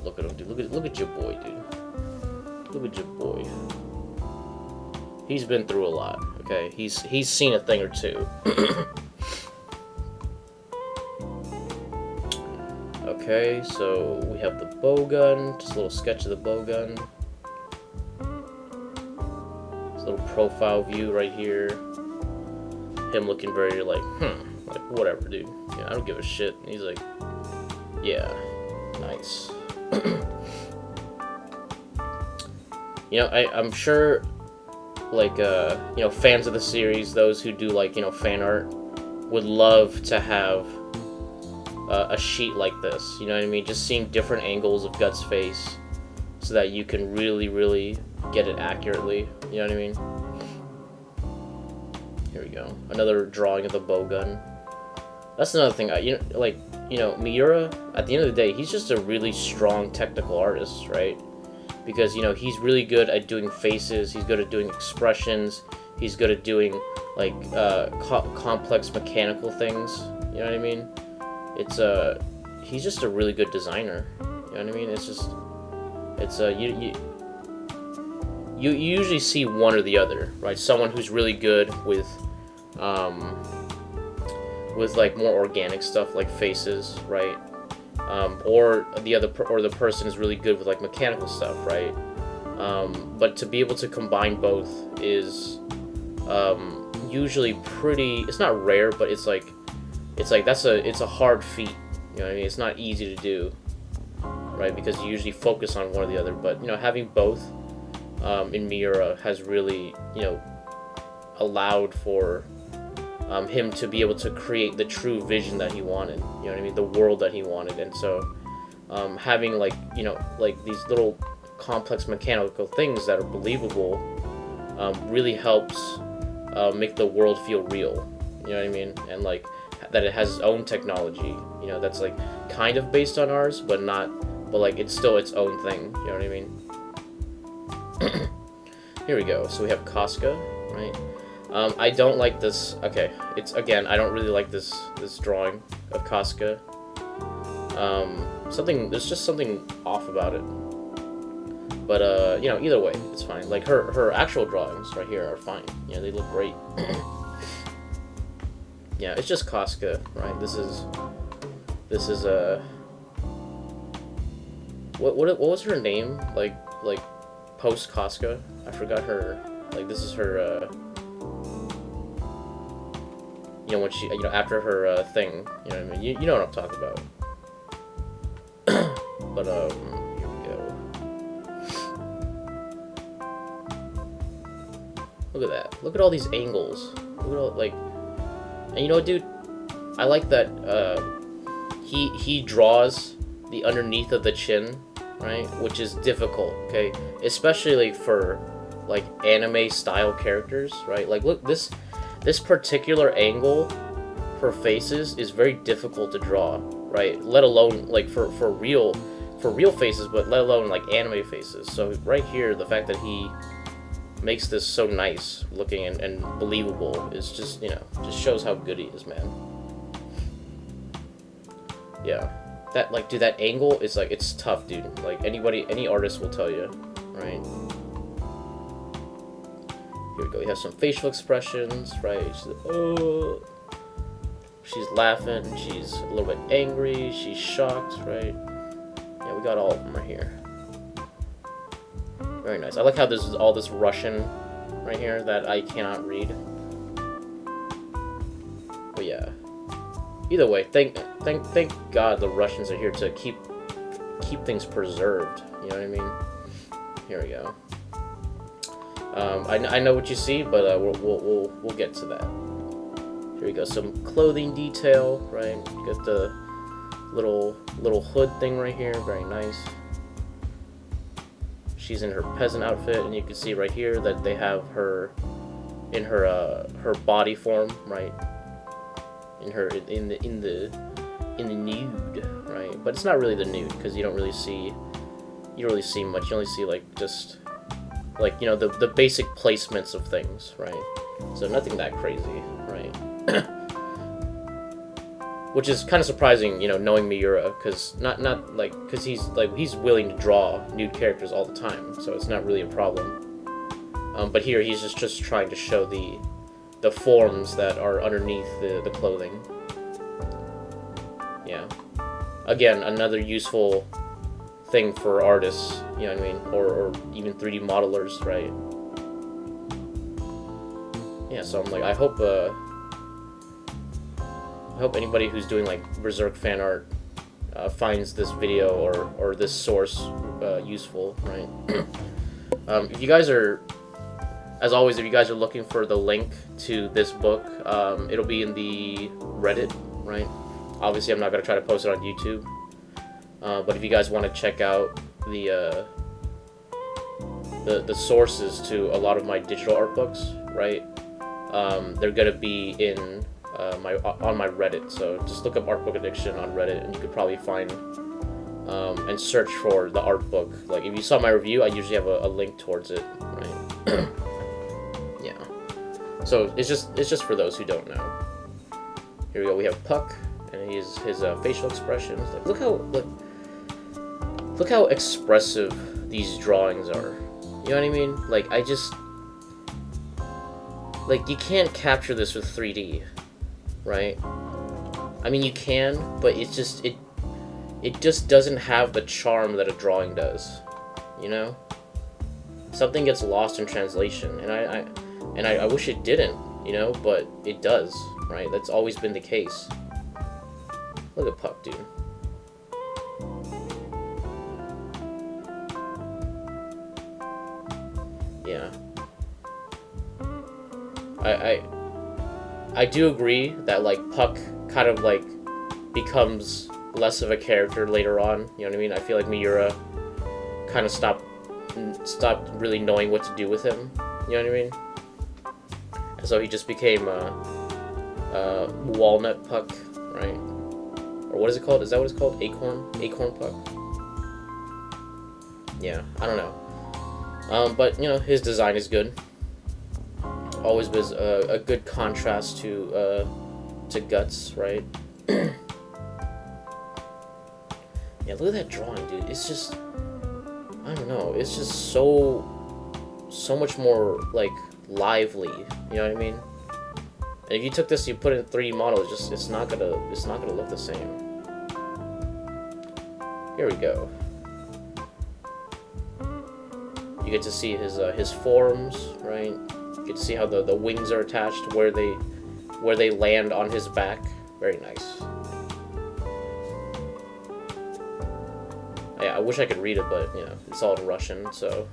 Look at him, dude. Look at your boy, dude. Look at your boy. He's been through a lot. Okay, he's seen a thing or two. Okay, so we have the bow gun. Just a little sketch of the bow gun. This little profile view right here. Him looking very like, like, whatever, dude. Yeah, I don't give a shit. And he's like, yeah, nice. You know, I'm sure, like, you know, fans of the series, those who do, like, you know, fan art, would love to have a sheet like this. You know what I mean? Just seeing different angles of Guts' face so that you can really, really get it accurately. You know what I mean? Here we go. Another drawing of the bow gun. That's another thing. Miura, at the end of the day, he's just a really strong technical artist, right? Because, you know, he's really good at doing faces, he's good at doing expressions, he's good at doing, like, complex mechanical things, you know what I mean? He's just a really good designer, you know what I mean? You usually see one or the other, right? Someone who's really good with like more organic stuff like faces, right? Or the person is really good with like mechanical stuff, right? But to be able to combine both is usually pretty. It's not rare, but it's like it's a hard feat. You know what I mean? It's not easy to do, right? Because you usually focus on one or the other. But, you know, having both in Miura has really, you know, allowed for him to be able to create the true vision that he wanted. You know what I mean? The world that he wanted. And so having, like, you know, like these little complex mechanical things that are believable really helps make the world feel real. You know what I mean? And like that it has its own technology, you know, that's like kind of based on ours, but like it's still its own thing. You know what I mean? Here we go. So we have Casca, right? I don't like this. Okay, I don't really like this drawing of Casca. There's just something off about it. But you know, either way, it's fine. Like her actual drawings right here are fine. You know, they look great. Yeah, it's just Casca, right? This is what was her name? Like post Casca? I forgot her. Like, this is her you know, when she, you know, after her thing, you know what I mean? You know what I'm talking about. But here we go. Look at that. Look at all these angles. Look at all, like, and you know what, dude? I like that he draws the underneath of the chin, right? Which is difficult, okay? Especially like for like anime style characters, right? Like, look, this particular angle for faces is very difficult to draw, right? Let alone like for real faces, but let alone like anime faces. So right here, the fact that he makes this so nice looking and believable is just, you know, just shows how good he is, man. Yeah. That, like, dude, that angle is, like, it's tough, dude. Like, any artist will tell you, right? Here we go. We have some facial expressions, right? She's laughing. She's a little bit angry. She's shocked, right? Yeah, we got all of them right here. Very nice. I like how this is all this Russian right here that I cannot read. But yeah. Either way, thank God the Russians are here to keep things preserved. You know what I mean? Here we go. I know what you see, but we'll get to that. Here we go. Some clothing detail, right? You got the little hood thing right here. Very nice. She's in her peasant outfit, and you can see right here that they have her in her body form, right? In the nude, right? But it's not really the nude because you don't really see much. You only see like just like, you know, the basic placements of things, right? So nothing that crazy, right? Which is kind of surprising, you know, knowing Miura, because because he's willing to draw nude characters all the time, so it's not really a problem. But here he's just trying to show the forms that are underneath the clothing. Yeah. Again, another useful thing for artists, you know what I mean, or even 3D modelers, right? Yeah, so I'm like, I hope anybody who's doing like Berserk fan art finds this video or this source useful, right? If you guys are, as always, if you guys are looking for the link to this book, it'll be in the Reddit, right? Obviously, I'm not going to try to post it on YouTube. But if you guys want to check out the sources to a lot of my digital art books, right? They're going to be in on my Reddit. So just look up Artbook Addiction on Reddit, and you could probably find and search for the art book. Like, if you saw my review, I usually have a link towards it, right? Yeah. So it's just for those who don't know. Here we go. We have Puck, and his facial expressions. Like, look how expressive these drawings are. You know what I mean? Like, like, you can't capture this with 3D, right? I mean, you can, but it just doesn't have the charm that a drawing does, you know? Something gets lost in translation, and I wish it didn't, you know, but it does, right? That's always been the case. Look at Puck, dude. Yeah. I do agree that, like, Puck kind of, like, becomes less of a character later on, you know what I mean? I feel like Miura kind of stopped really knowing what to do with him, you know what I mean? And so he just became Walnut Puck, right? Or what is it called? Is that what it's called? Acorn Puck? Yeah, I don't know. But, you know, his design is good. Always was a good contrast to Guts, right? Yeah, look at that drawing, dude. It's just, I don't know. It's just so much more, like, lively. You know what I mean? And if you took this, you put it in 3D model, it's not gonna look the same. Here we go. You get to see his forms, right? You get to see how the wings are attached, where they land on his back. Very nice. Yeah, I wish I could read it, but, you know, it's all in Russian, so.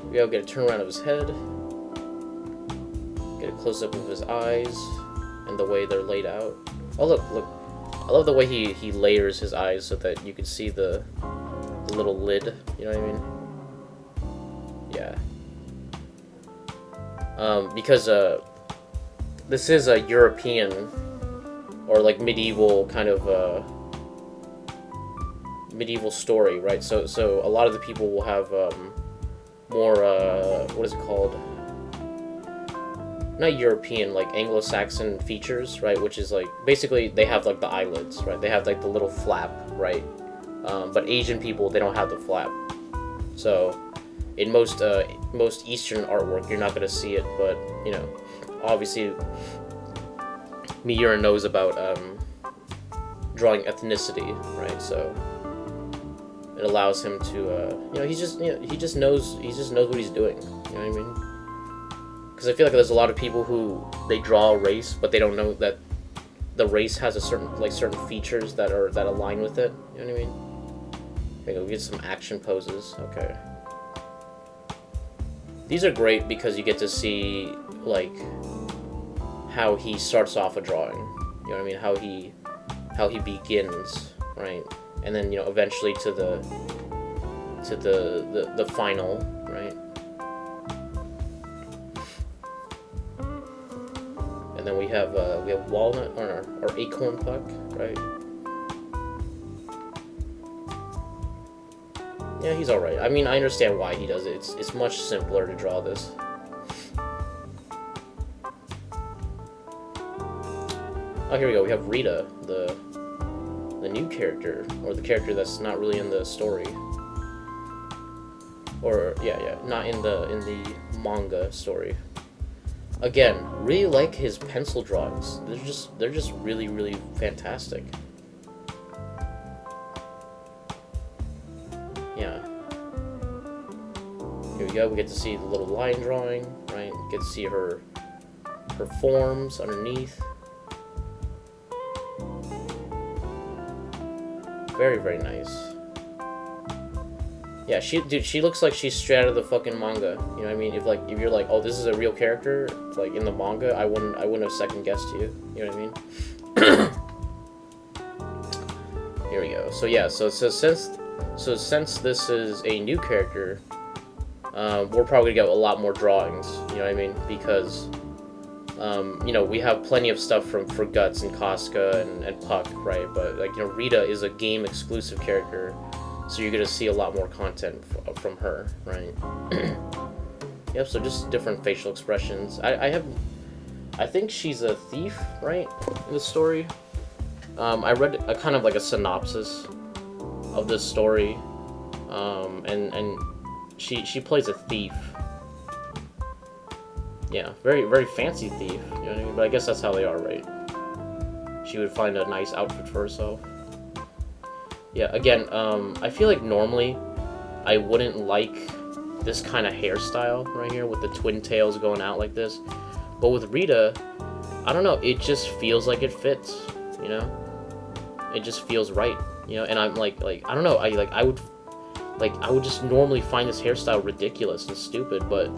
We gotta get a turnaround of his head. Get a close-up of his eyes and the way they're laid out. Oh, look. I love the way he layers his eyes so that you can see the little lid, you know what I mean? Yeah. Because this is a European or, like, medieval kind of medieval story, right? So a lot of the people will have more what is it called? not European, like Anglo-Saxon features, right? Which is like basically they have like the eyelids, right? They have like the little flap, right? But Asian people, they don't have the flap. So in most Eastern artwork, you're not gonna see it, but you know, obviously Miura knows about drawing ethnicity, right? So it allows him to, you know, he just knows what he's doing. You know what I mean? Because I feel like there's a lot of people who they draw a race, but they don't know that the race has a certain features that align with it. You know what I mean? Okay, we get some action poses. Okay. These are great because you get to see like how he starts off a drawing. You know what I mean? How he begins, right? And then, you know, eventually to the final, right? And then we have walnut or acorn puck, right? Yeah, he's all right. I mean, I understand why he does it. It's much simpler to draw this. Oh, here we go. We have Rita, the new character, or the character that's not really in the story, or yeah, not in the manga story. Again, really like his pencil drawings. They're just really, really fantastic. Yeah. Here we go. We get to see the little line drawing, right? We get to see her forms underneath. Very, very nice. Yeah, she looks like she's straight out of the fucking manga. You know what I mean? If you're like, oh, this is a real character, like in the manga, I wouldn't have second guessed you. You know what I mean? Here we go. So yeah, so since this is a new character, we're probably gonna get a lot more drawings. You know what I mean? Because you know, we have plenty of stuff for Guts and Casca and Puck, right? But like, you know, Rita is a game exclusive character, so you're gonna see a lot more content from her, right? Yep. So just different facial expressions. I think she's a thief, right, in the story. I read a kind of like a synopsis of this story, and she plays a thief. Yeah, very, very fancy thief, you know what I mean? But I guess that's how they are, right? She would find a nice outfit for herself. Yeah, again, I feel like normally I wouldn't like this kind of hairstyle right here with the twin tails going out like this. But with Rita, I don't know, it just feels like it fits, you know? It just feels right, you know? And I'm like I don't know, I would just normally find this hairstyle ridiculous and stupid, but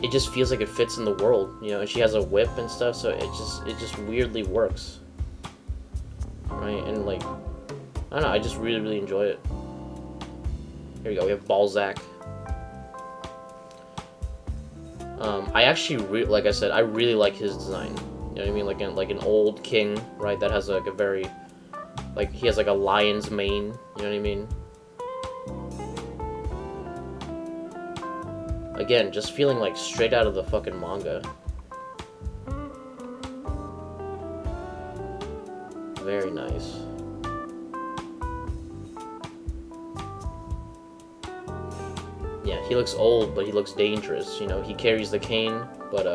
it just feels like it fits in the world, you know, and she has a whip and stuff, so it just weirdly works, right? And like, I don't know, I just really, really enjoy it. Here we go, we have Balzac. I actually, like I said, I really like his design, you know what I mean, like an old king, right, that has like a very, like, he has like a lion's mane, you know what I mean? Again, just feeling like straight out of the fucking manga. Very nice. Yeah, he looks old, but he looks dangerous. You know, he carries the cane, but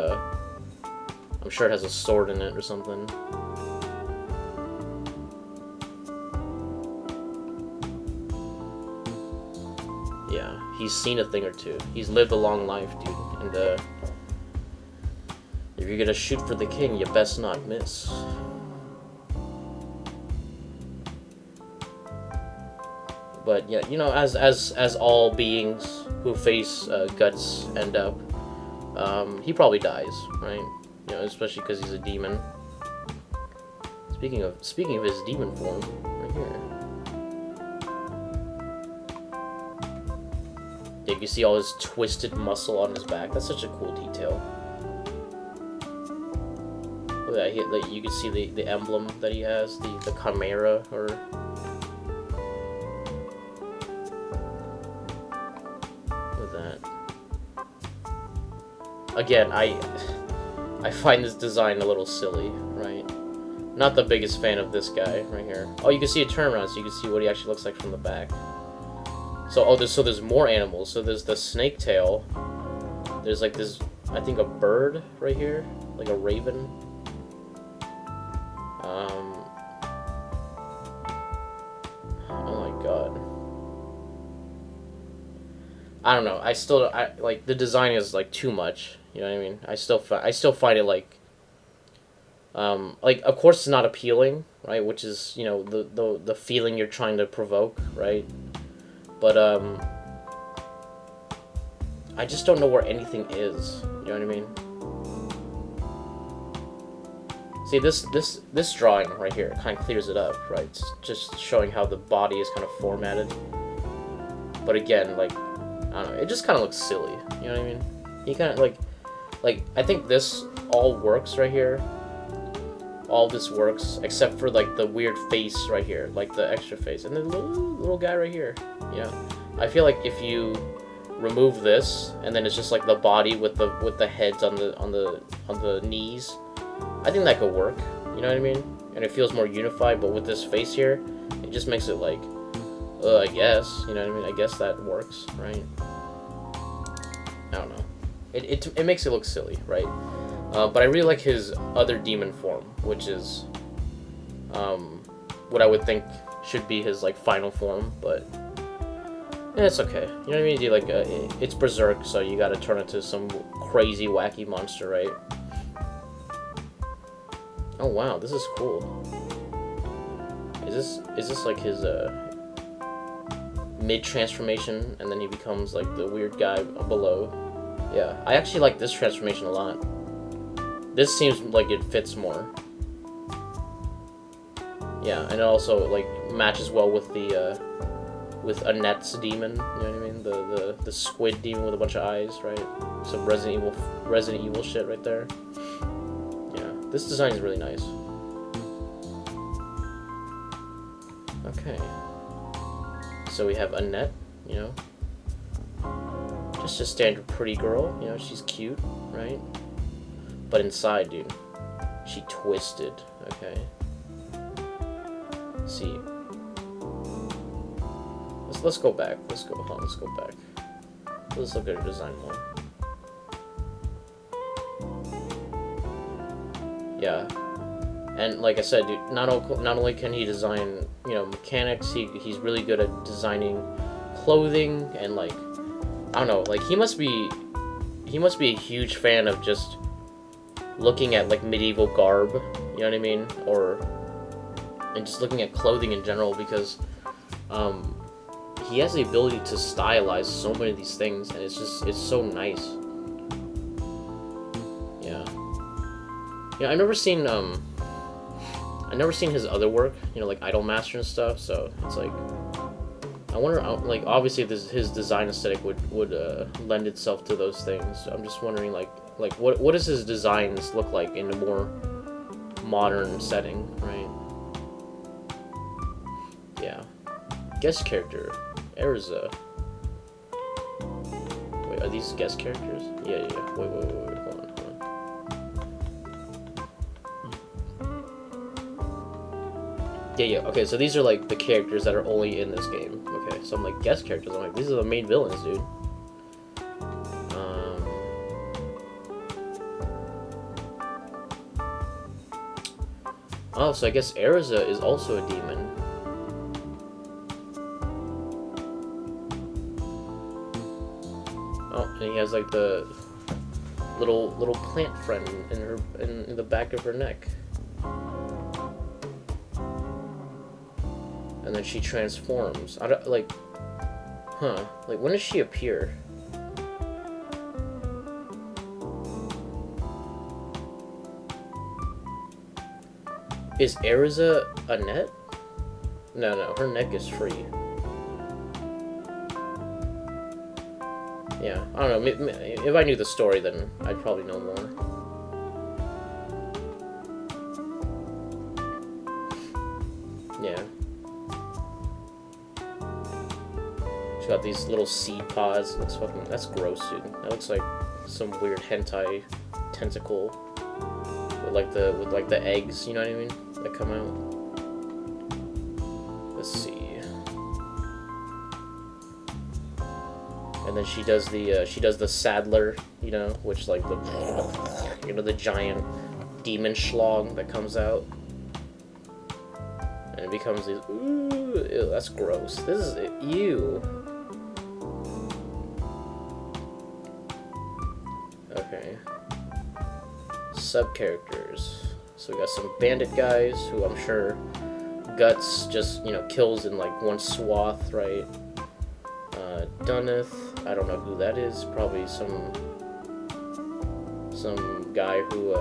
I'm sure it has a sword in it or something. Yeah, he's seen a thing or two. He's lived a long life, dude. And if you're gonna shoot for the king, you best not miss. But yeah, you know, as all beings who face Guts end up, he probably dies, right? You know, especially because he's a demon. Speaking of his demon form, right here. You can see all his twisted muscle on his back. That's such a cool detail. Look at that. You can see the emblem that he has, the chimera, or... Look at that. again, I find this design a little silly, right? Not the biggest fan of this guy right here. Oh, you can see a turnaround, so you can see what he actually looks like from the back. So, oh, there's more animals. So there's the snake tail. There's like this, I think, a bird right here, like a raven. Oh my god. I don't know. I like the design is like too much. You know what I mean? I still find it like of course it's not appealing, right? Which is, you know, the feeling you're trying to provoke, right? But I just don't know where anything is. You know what I mean? See, this drawing right here kind of clears it up, right? It's just showing how the body is kind of formatted. But again, like, I don't know, it just kind of looks silly. You know what I mean? You kind of like I think this all works right here. All this works except for like the weird face right here, like the extra face, and the little guy right here. Yeah, I feel like if you remove this and then it's just like the body with the heads on the knees, I think that could work. You know what I mean? And it feels more unified. But with this face here, it just makes it like, I guess. You know what I mean? I guess that works, right? I don't know. It makes it look silly, right? But I really like his other demon form, which is what I would think should be his like final form, but yeah, it's okay. You know what I mean? You like it's Berserk, so you gotta turn it to some crazy, wacky monster, right? Oh wow, this is cool. Is this like his mid transformation, and then he becomes like the weird guy below? Yeah, I actually like this transformation a lot. This seems like it fits more. Yeah, and it also like matches well with the with Annette's demon. You know what I mean? The squid demon with a bunch of eyes, right? Some Resident Evil shit right there. Yeah, this design is really nice. Okay. So we have Annette, you know. Just a standard pretty girl, you know, she's cute, right? But inside, dude, she twisted, okay? Let's see. Let's go back. Let's go back. Let's look at her design more. Yeah. And like I said, dude, not only can he design, you know, mechanics, he's really good at designing clothing and like, I don't know, like he must be a huge fan of just looking at like medieval garb, you know what I mean, and just looking at clothing in general, because he has the ability to stylize so many of these things, and it's so nice. Yeah. Yeah, I've never seen his other work, you know, like Idolmaster and stuff, so it's like, I wonder, like, obviously his design aesthetic would lend itself to those things. I'm just wondering, like what does his designs look like in a more modern setting, right? Yeah. Guest character, Erza. Wait, are these guest characters? Yeah. Wait, hold on. Yeah, okay, so these are like the characters that are only in this game. Okay, so I'm like, guest characters, I'm like, these are the main villains, dude. Oh, so I guess Erza is also a demon. Oh, and he has like the little plant friend in the back of her neck. And then she transforms. I don't, like, huh? Like, when does she appear? Is Erza Annette? No, her neck is free. Yeah, I don't know. If I knew the story, then I'd probably know more. Yeah. got these little seed pods. Looks fucking. That's gross, dude. That looks like some weird hentai tentacle with like the eggs. You know what I mean? That come out. Let's see. And then she does the saddler, you know, which like the giant demon schlong that comes out, and it becomes these. Ooh, ew, that's gross. This is ew. Okay. Sub characters. So we got some bandit guys who I'm sure Guts just kills in like one swath, right? Dunneth. I don't know who that is. Probably some guy who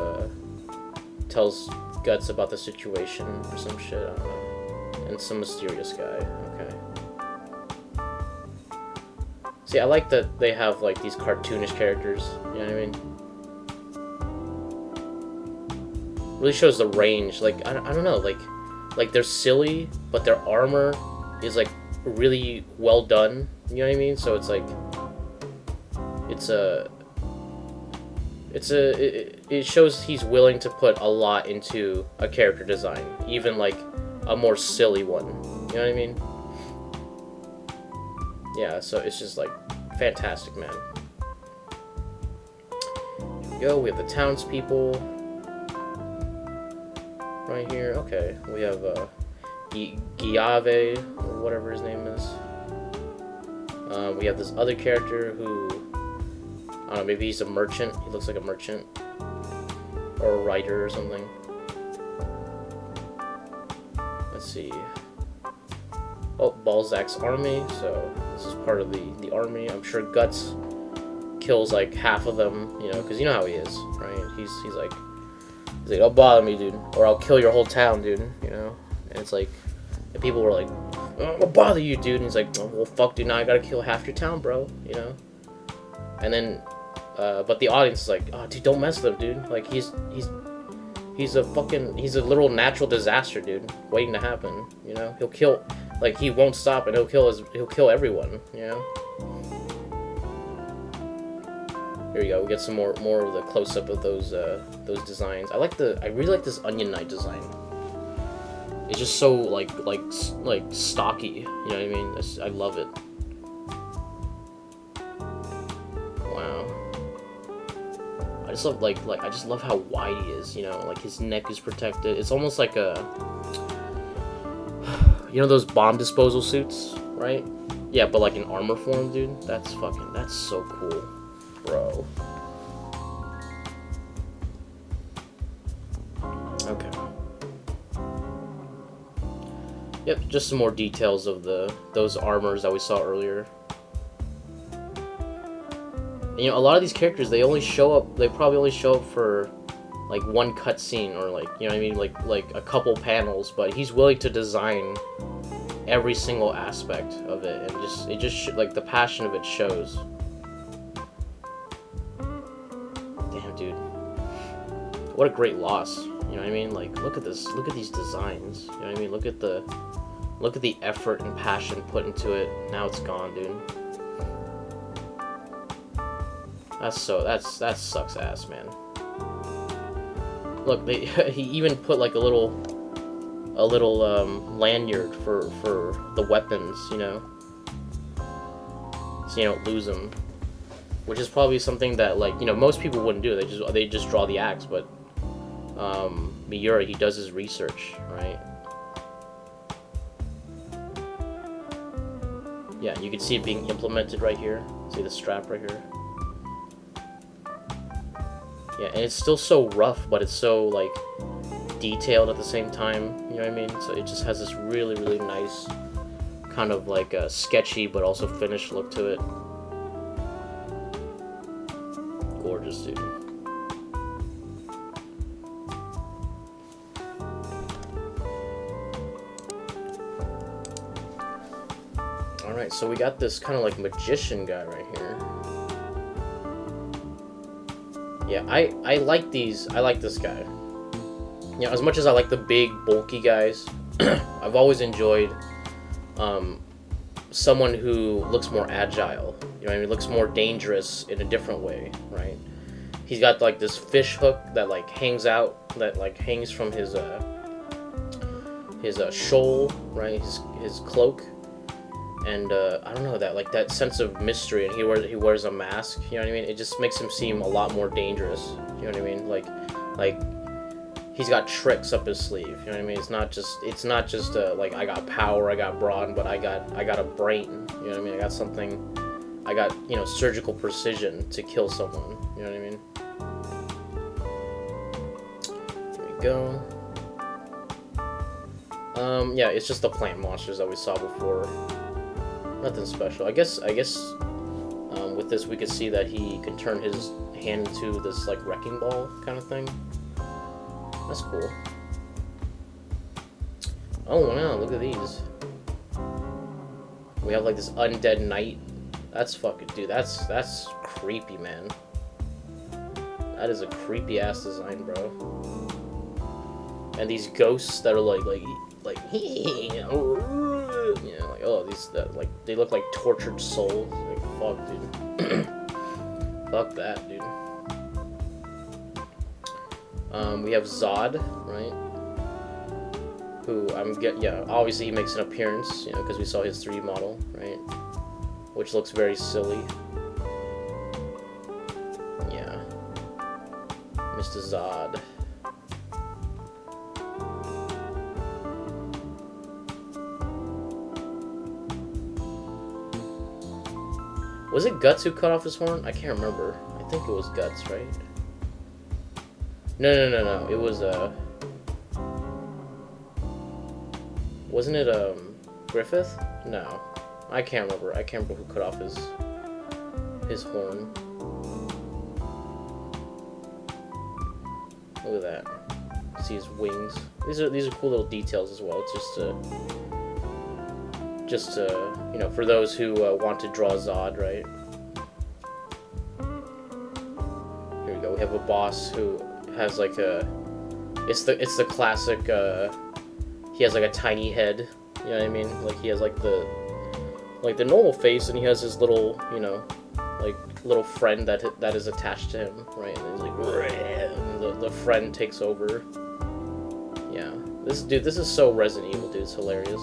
tells Guts about the situation or some shit. I don't know. And some mysterious guy. Okay. See, I like that they have like these cartoonish characters. You know what I mean? Really shows the range. Like I don't know. Like they're silly, but their armor is like really well done. You know what I mean? So it's like it shows he's willing to put a lot into a character design, even like a more silly one. You know what I mean? Yeah, so it's just like fantastic, man. Here we go. We have the townspeople right here. Okay, we have Giave, or whatever his name is. We have this other character who, I don't know, maybe he's a merchant. He looks like a merchant. Or a writer or something. Let's see. Oh, Balzac's army. So this is part of the army. I'm sure Guts kills like half of them, because you know how he is, right? He's like, don't bother me, dude, or I'll kill your whole town, dude, And it's like, and people were like, I'll bother you, dude. And he's like, oh, well, fuck, dude, now I gotta kill half your town, bro, And then, but the audience is like, oh, dude, don't mess with him, dude. Like, he's a literal natural disaster, dude, waiting to happen, He'll kill, like, he won't stop, and he'll kill everyone, Here we go. We get some more of the close up of those designs. I really like this Onion Knight design. It's just so like stocky. You know what I mean? I love it. Wow. I just love I just love how wide he is. Like his neck is protected. It's almost like a those bomb disposal suits, right? Yeah, but like in armor form, dude. That's so cool. Bro. Okay. Yep, just some more details of those armors that we saw earlier. And, a lot of these characters, they probably only show up for like one cutscene or like, you know what I mean, like a couple panels, but he's willing to design every single aspect of it, and it just like the passion of it shows. Dude, what a great loss. You know what I mean? Like, look at this. Look at these designs. You know what I mean? Look at the effort and passion put into it. Now it's gone, dude. That sucks ass, man. Look, he even put like a little lanyard for the weapons, so you don't lose them. Which is probably something that, like, most people wouldn't do. They just draw the axe, but Miura, he does his research, right? Yeah, you can see it being implemented right here. See the strap right here? Yeah, and it's still so rough, but it's so, like, detailed at the same time, you know what I mean? So it just has this really, really nice kind of, like, sketchy but also finished look to it. Gorgeous, dude. Alright, so we got this kind of like magician guy right here. Yeah, I like these. I like this guy. As much as I like the big, bulky guys, I've always enjoyed someone who looks more agile. You know what I mean? Looks more dangerous in a different way, right? He's got like this fish hook that like hangs out, that like hangs from his shoal, right? His cloak, and I don't know, that like that sense of mystery, and he wears a mask. You know what I mean? It just makes him seem a lot more dangerous. You know what I mean? Like he's got tricks up his sleeve. You know what I mean? It's not just like I got power, I got brawn, but I got a brain. You know what I mean? I got something. I got, you know, surgical precision to kill someone. You know what I mean? There we go. Yeah, it's just the plant monsters that we saw before. Nothing special. I guess with this we could see that he can turn his hand into this like wrecking ball kind of thing. That's cool. Oh wow, look at these. We have like this undead knight. That's fucking, dude, that's creepy, man. That is a creepy ass design, bro. And these ghosts that are like you know, like, oh, these that like they look like tortured souls. Like, fuck, dude. Fuck that, dude. We have Zod, right? Who obviously he makes an appearance, you know, because we saw his 3D model, right? Which looks very silly. Yeah. Mr. Zod. Was it Guts who cut off his horn? I can't remember. I think it was Guts, right? No. It was, wasn't it, Griffith? No. I can't remember. I can't remember who cut off his horn. Look at that. See his wings. These are cool little details as well. It's just you know, for those who want to draw Zod, right? Here we go. We have a boss who has like a. It's the classic. He has like a tiny head. You know what I mean? Like he has like the normal face, and he has his little, you know, like little friend that is attached to him, right? And he's like, and the friend takes over. Yeah, this is so Resident Evil, dude. It's hilarious.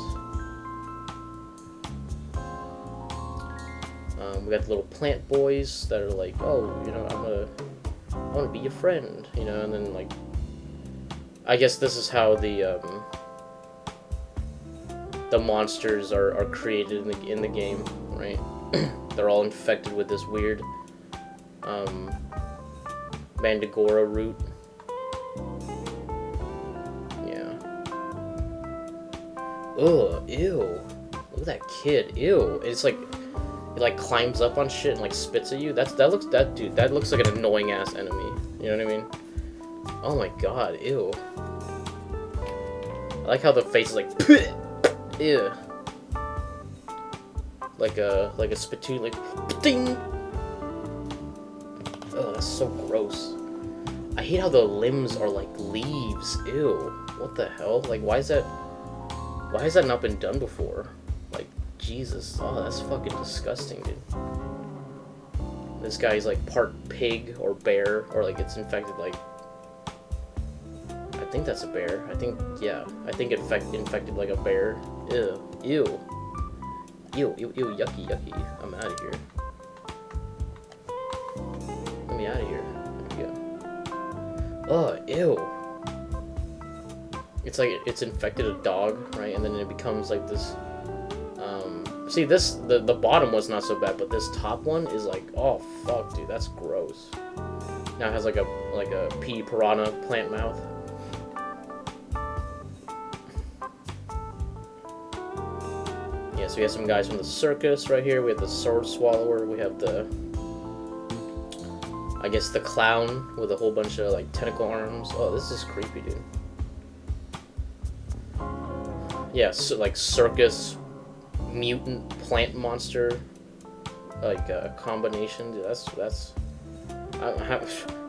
We got the little plant boys that are like, oh, you know, I want to be your friend, you know, and then like, I guess this is how the monsters are created in the game, right? They're all infected with this weird Mandragora root. Yeah. Ugh, ew. Look at that kid. Ew. It's like it like climbs up on shit and like spits at you. That looks like an annoying ass enemy. You know what I mean? Oh my god, ew. I like how the face is like ew. Like a spittoon, like ding. Oh, that's so gross. I hate how the limbs are like leaves. Ew. What the hell? Like, why has that not been done before? Like, Jesus. Oh, that's fucking disgusting, dude. This guy's like part pig or bear, or like it's infected like. I think that's a bear. I think it infected like a bear. Ew. Ew. Ew, yucky. I'm out of here. Let me out of here. There we go. Oh, ew. It's like it's infected a dog, right? And then it becomes like this. See, the bottom was not so bad, but this top one is like, oh fuck, dude, that's gross. Now it has like a pea piranha plant mouth. Yeah, so we have some guys from the circus right here. We have the sword swallower. We have the, I guess, the clown with a whole bunch of like tentacle arms. Oh, this is creepy, dude. Yeah, so like circus mutant plant monster, like combination. Dude, that's. I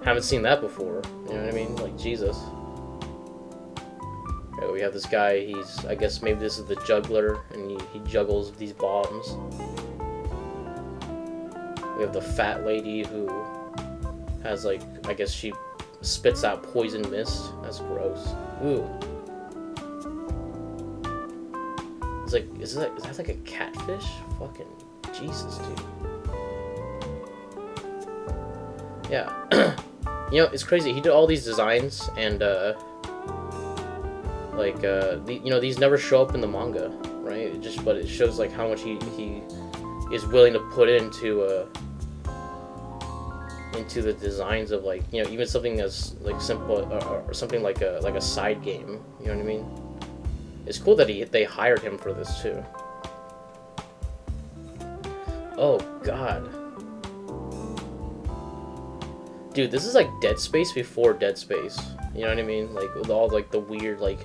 haven't seen that before. You know what I mean? Like, Jesus. Okay, we have this guy, he's, I guess maybe this is the juggler, and he juggles these bombs. We have the fat lady who has, like, I guess she spits out poison mist. That's gross. Ooh. It's like, is that like a catfish? Fucking Jesus, dude. Yeah. You know, it's crazy. He did all these designs, and, these never show up in the manga, right? But it shows, like, how much he is willing to put into the designs of, like, you know, even something as, like, simple, or something like a side game, you know what I mean? It's cool that they hired him for this, too. Oh, God. Dude, this is like Dead Space before Dead Space. You know what I mean? Like, with all, like, the weird, like,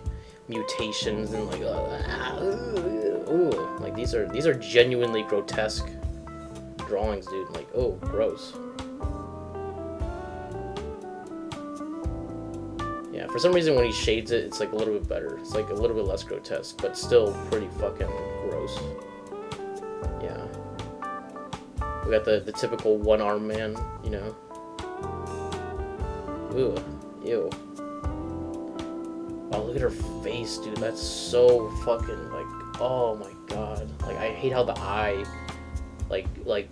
mutations and, like, ooh. Like, these are genuinely grotesque drawings, dude. Like, oh, gross. Yeah, for some reason when he shades it, it's, like, a little bit better. It's, like, a little bit less grotesque, but still pretty fucking gross. Yeah. We got the typical one-arm man, you know? Ooh, ew. Oh, look at her face, dude. That's so fucking, like, oh my god. Like, I hate how the eye,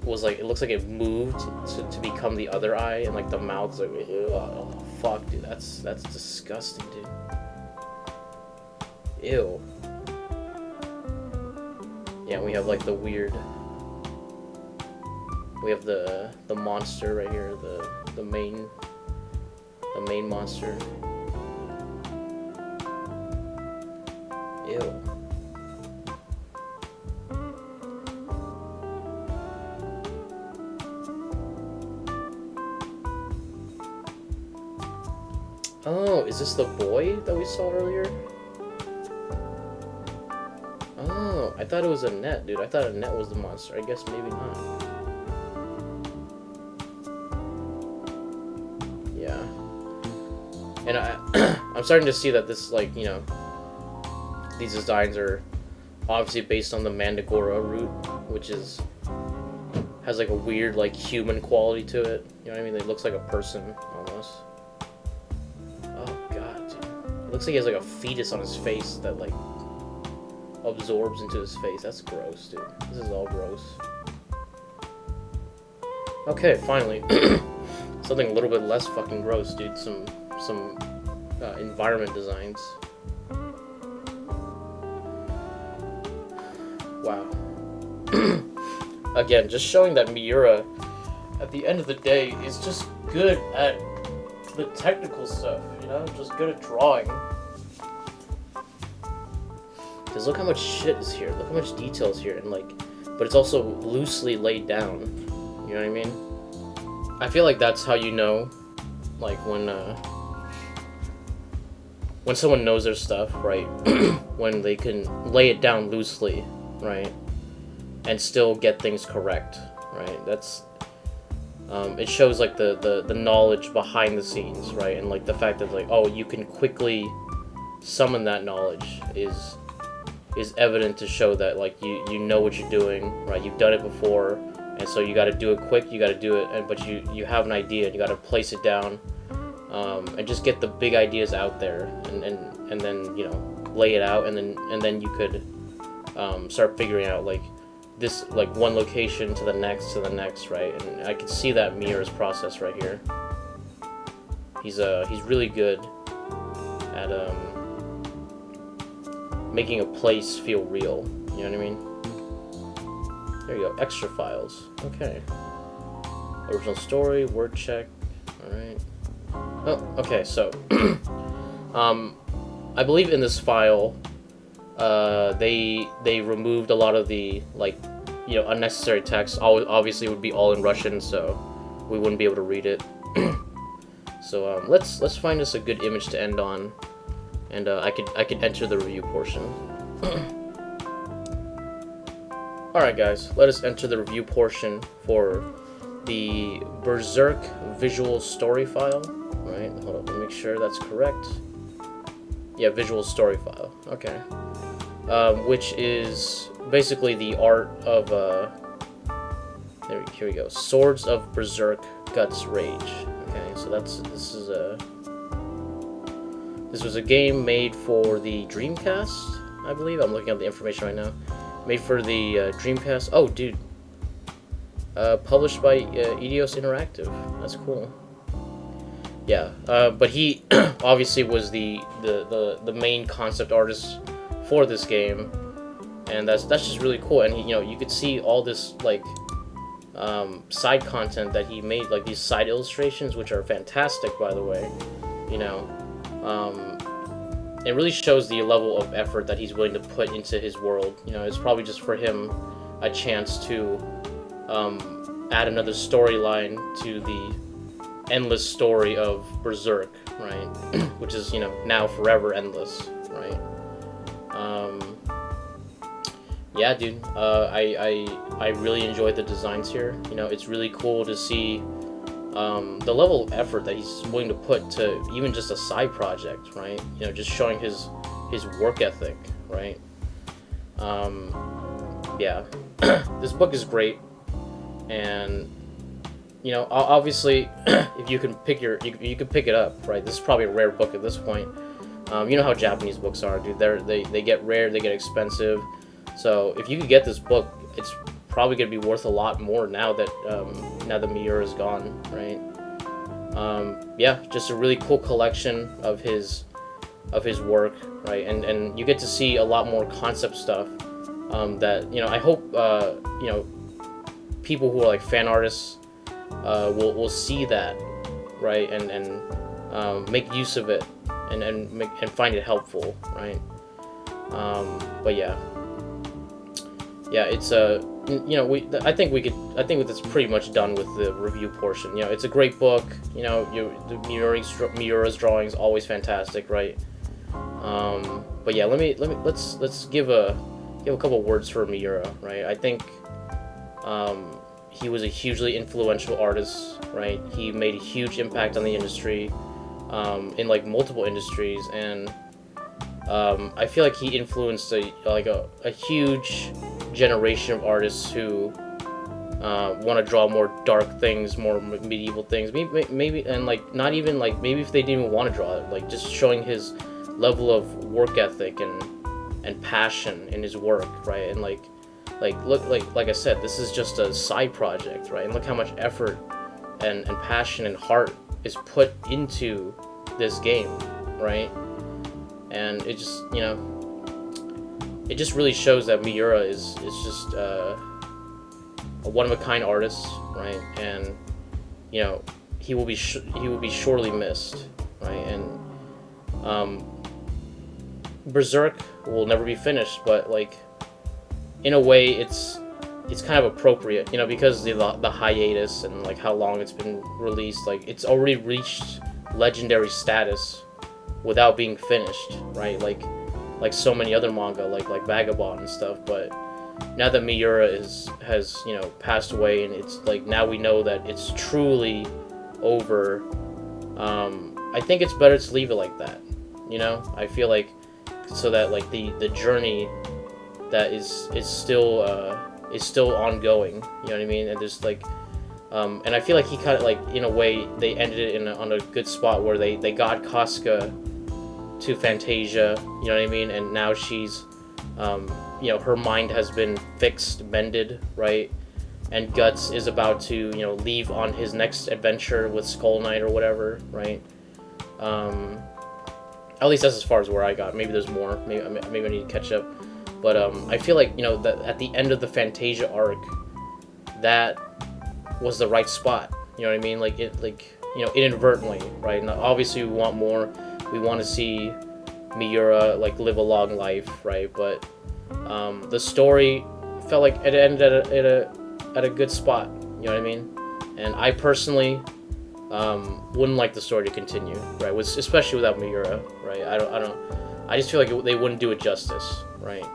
was, like, it looks like it moved to become the other eye, and, like, the mouth's like, ew, oh, fuck, dude. That's disgusting, dude. Ew. Yeah, we have, like, the weird, we have the monster right here, the main monster. Ew. Oh, is this the boy that we saw earlier? Oh, I thought it was a net, dude. I thought a net was the monster. I guess maybe not. Yeah. And I'm starting to see that this, like, you know, these designs are obviously based on the Mandragora root, which has like a weird, like, human quality to it. You know what I mean? It looks like a person almost. Oh god, dude. It looks like he has like a fetus on his face that, like, absorbs into his face. That's gross, dude. This is all gross. Okay, finally. Something a little bit less fucking gross, dude. Some environment designs. Wow. Again, just showing that Miura, at the end of the day, is just good at the technical stuff, you know? Just good at drawing. Because look how much shit is here. Look how much detail is here. And, like, but it's also loosely laid down. You know what I mean? I feel like that's how you know, like, when someone knows their stuff, right? When they can lay it down loosely, right? And still get things correct, right? That's, it shows, like, the knowledge behind the scenes, right? And, like, the fact that, like, oh, you can quickly summon that knowledge is evident to show that, like, you know what you're doing, right? You've done it before, and so you got to do it quick. You got to do it, but you have an idea, and you got to place it down, and just get the big ideas out there, and then, you know, lay it out, and then you could start figuring out, like, this, like, one location to the next, right? And I can see that Miura's process right here. He's really good at making a place feel real. You know what I mean? There you go. Extra files. Okay. Original story, word check. All right. Oh, okay. So, I believe in this file, they removed a lot of the, like, you know, unnecessary text. Obviously, it would be all in Russian, so we wouldn't be able to read it. So let's find us a good image to end on, and I could enter the review portion. All right, guys, let us enter the review portion for the Berserk visual story file. All right, hold up, let me make sure that's correct. Yeah, visual story file. Okay. Which is basically the art of here we go. Swords of Berserk, Guts, Rage. Okay, so this was a game made for the Dreamcast, I believe. I'm looking at the information right now. Made for the Dreamcast. Oh, dude. Published by Eidos Interactive. That's cool. Yeah, but he obviously was the main concept artist for this game, and that's just really cool. And you could see all this like side content that he made, like these side illustrations, which are fantastic, by the way. It really shows the level of effort that he's willing to put into his world. It's probably just for him a chance to add another storyline to the endless story of Berserk, right? Which is, now forever endless, right? Yeah, dude. I really enjoyed the designs here. It's really cool to see the level of effort that he's willing to put to even just a side project, right? Just showing his work ethic, right? Yeah, this book is great, and obviously, if you can you can pick it up, right? This is probably a rare book at this point. You know how Japanese books are, dude. They get rare, they get expensive. So if you could get this book, it's probably gonna be worth a lot more now that Miura is gone, right? Yeah, just a really cool collection of his work, right? And you get to see a lot more concept stuff. That I hope people who are like fan artists will see that, right? And make use of it and find it helpful, right? But yeah, it's I think that's pretty much done with the review portion. It's a great book. Miura's drawings always fantastic, right? But yeah, let's give a couple words for Miura, right? I think he was a hugely influential artist, right? He made a huge impact on the industry, in like multiple industries, and I feel like he influenced a huge generation of artists who want to draw more dark things, more medieval things. Maybe and like not even like maybe if they didn't even want to draw it, like just showing his level of work ethic and passion in his work, right? And like I said, this is just a side project, right? And look how much effort and passion and heart is put into this game, right? And it just it just really shows that Miura is just a one-of-a-kind artist, right? And he will be surely missed, right? And Berserk will never be finished, but like in a way it's kind of appropriate, because the hiatus and like how long it's been released, like it's already reached legendary status without being finished, right? Like so many other manga, like Vagabond and stuff. But now that Miura has passed away, and it's like now we know that it's truly over. I think it's better to leave it like that. I feel like so that like the journey that is still ongoing. You know what I mean? And there's like. And I feel like he kind of like in a way they ended it on a good spot where they got Casca to Fantasia, you know what I mean? And now she's, her mind has been fixed, mended, right? And Guts is about to, leave on his next adventure with Skull Knight or whatever, right? At least that's as far as where I got. Maybe there's more. Maybe I need to catch up. But I feel like, that at the end of the Fantasia arc, that was the right spot. You know what I mean? Inadvertently, right? Now, obviously, we want more. We want to see Miura live a long life, right? But the story felt like it ended at a good spot. You know what I mean? And I personally wouldn't like the story to continue, right? Especially without Miura, right? I just feel like they wouldn't do it justice, right?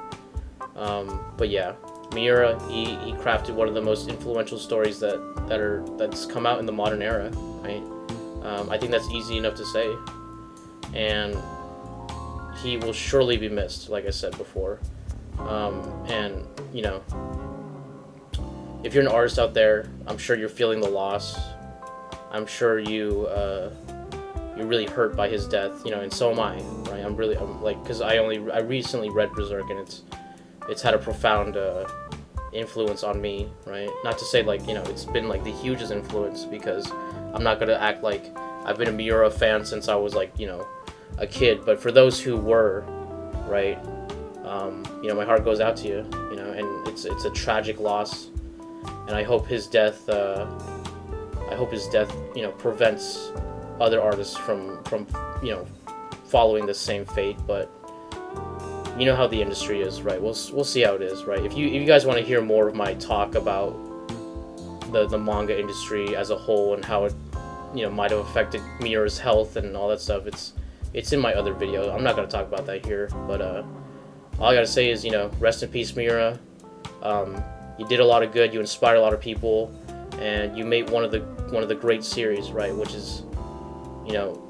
But yeah, Miura, he crafted one of the most influential stories that's come out in the modern era, right? I think that's easy enough to say. And he will surely be missed, like I said before. And you know, if you're an artist out there, I'm sure you're feeling the loss. I'm sure you're really hurt by his death, you know, and so am I, right? I'm like, because I recently read Berserk, and it's had a profound influence on me, right? Not to say, like, you know, it's been like the hugest influence, because I'm not gonna act like I've been a Miura fan since I was, like, you know, a kid. But for those who were, right, you know, my heart goes out to you, you know, and it's a tragic loss, and I hope his death, you know, prevents other artists from you know, following the same fate. But you know how the industry is, right? We'll see how it is, right? If you guys want to hear more of my talk about the manga industry as a whole and how it, you know, might have affected Miura's health and all that stuff, it's in my other video. I'm not gonna talk about that here, but all I gotta say is, you know, rest in peace, Miura. You did a lot of good. You inspired a lot of people, and you made one of the great series, right? Which is, you know,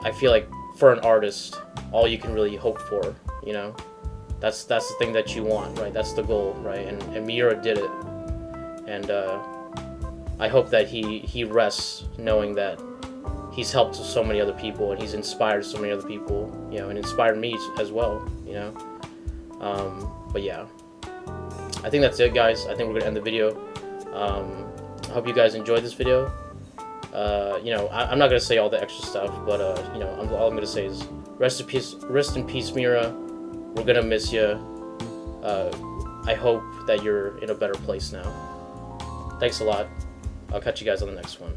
I feel like for an artist, all you can really hope for, you know, that's the thing that you want, right? That's the goal, right? And Miura did it, and I hope that he rests knowing that he's helped so many other people, and he's inspired so many other people, you know, and inspired me as well, you know. But yeah, I think that's it, guys. I think we're gonna end the video. I hope you guys enjoyed this video. You know, I'm not gonna say all the extra stuff, but you know, all I'm gonna say is rest in peace, Miura. We're gonna miss you. I hope that you're in a better place now. Thanks a lot. I'll catch you guys on the next one.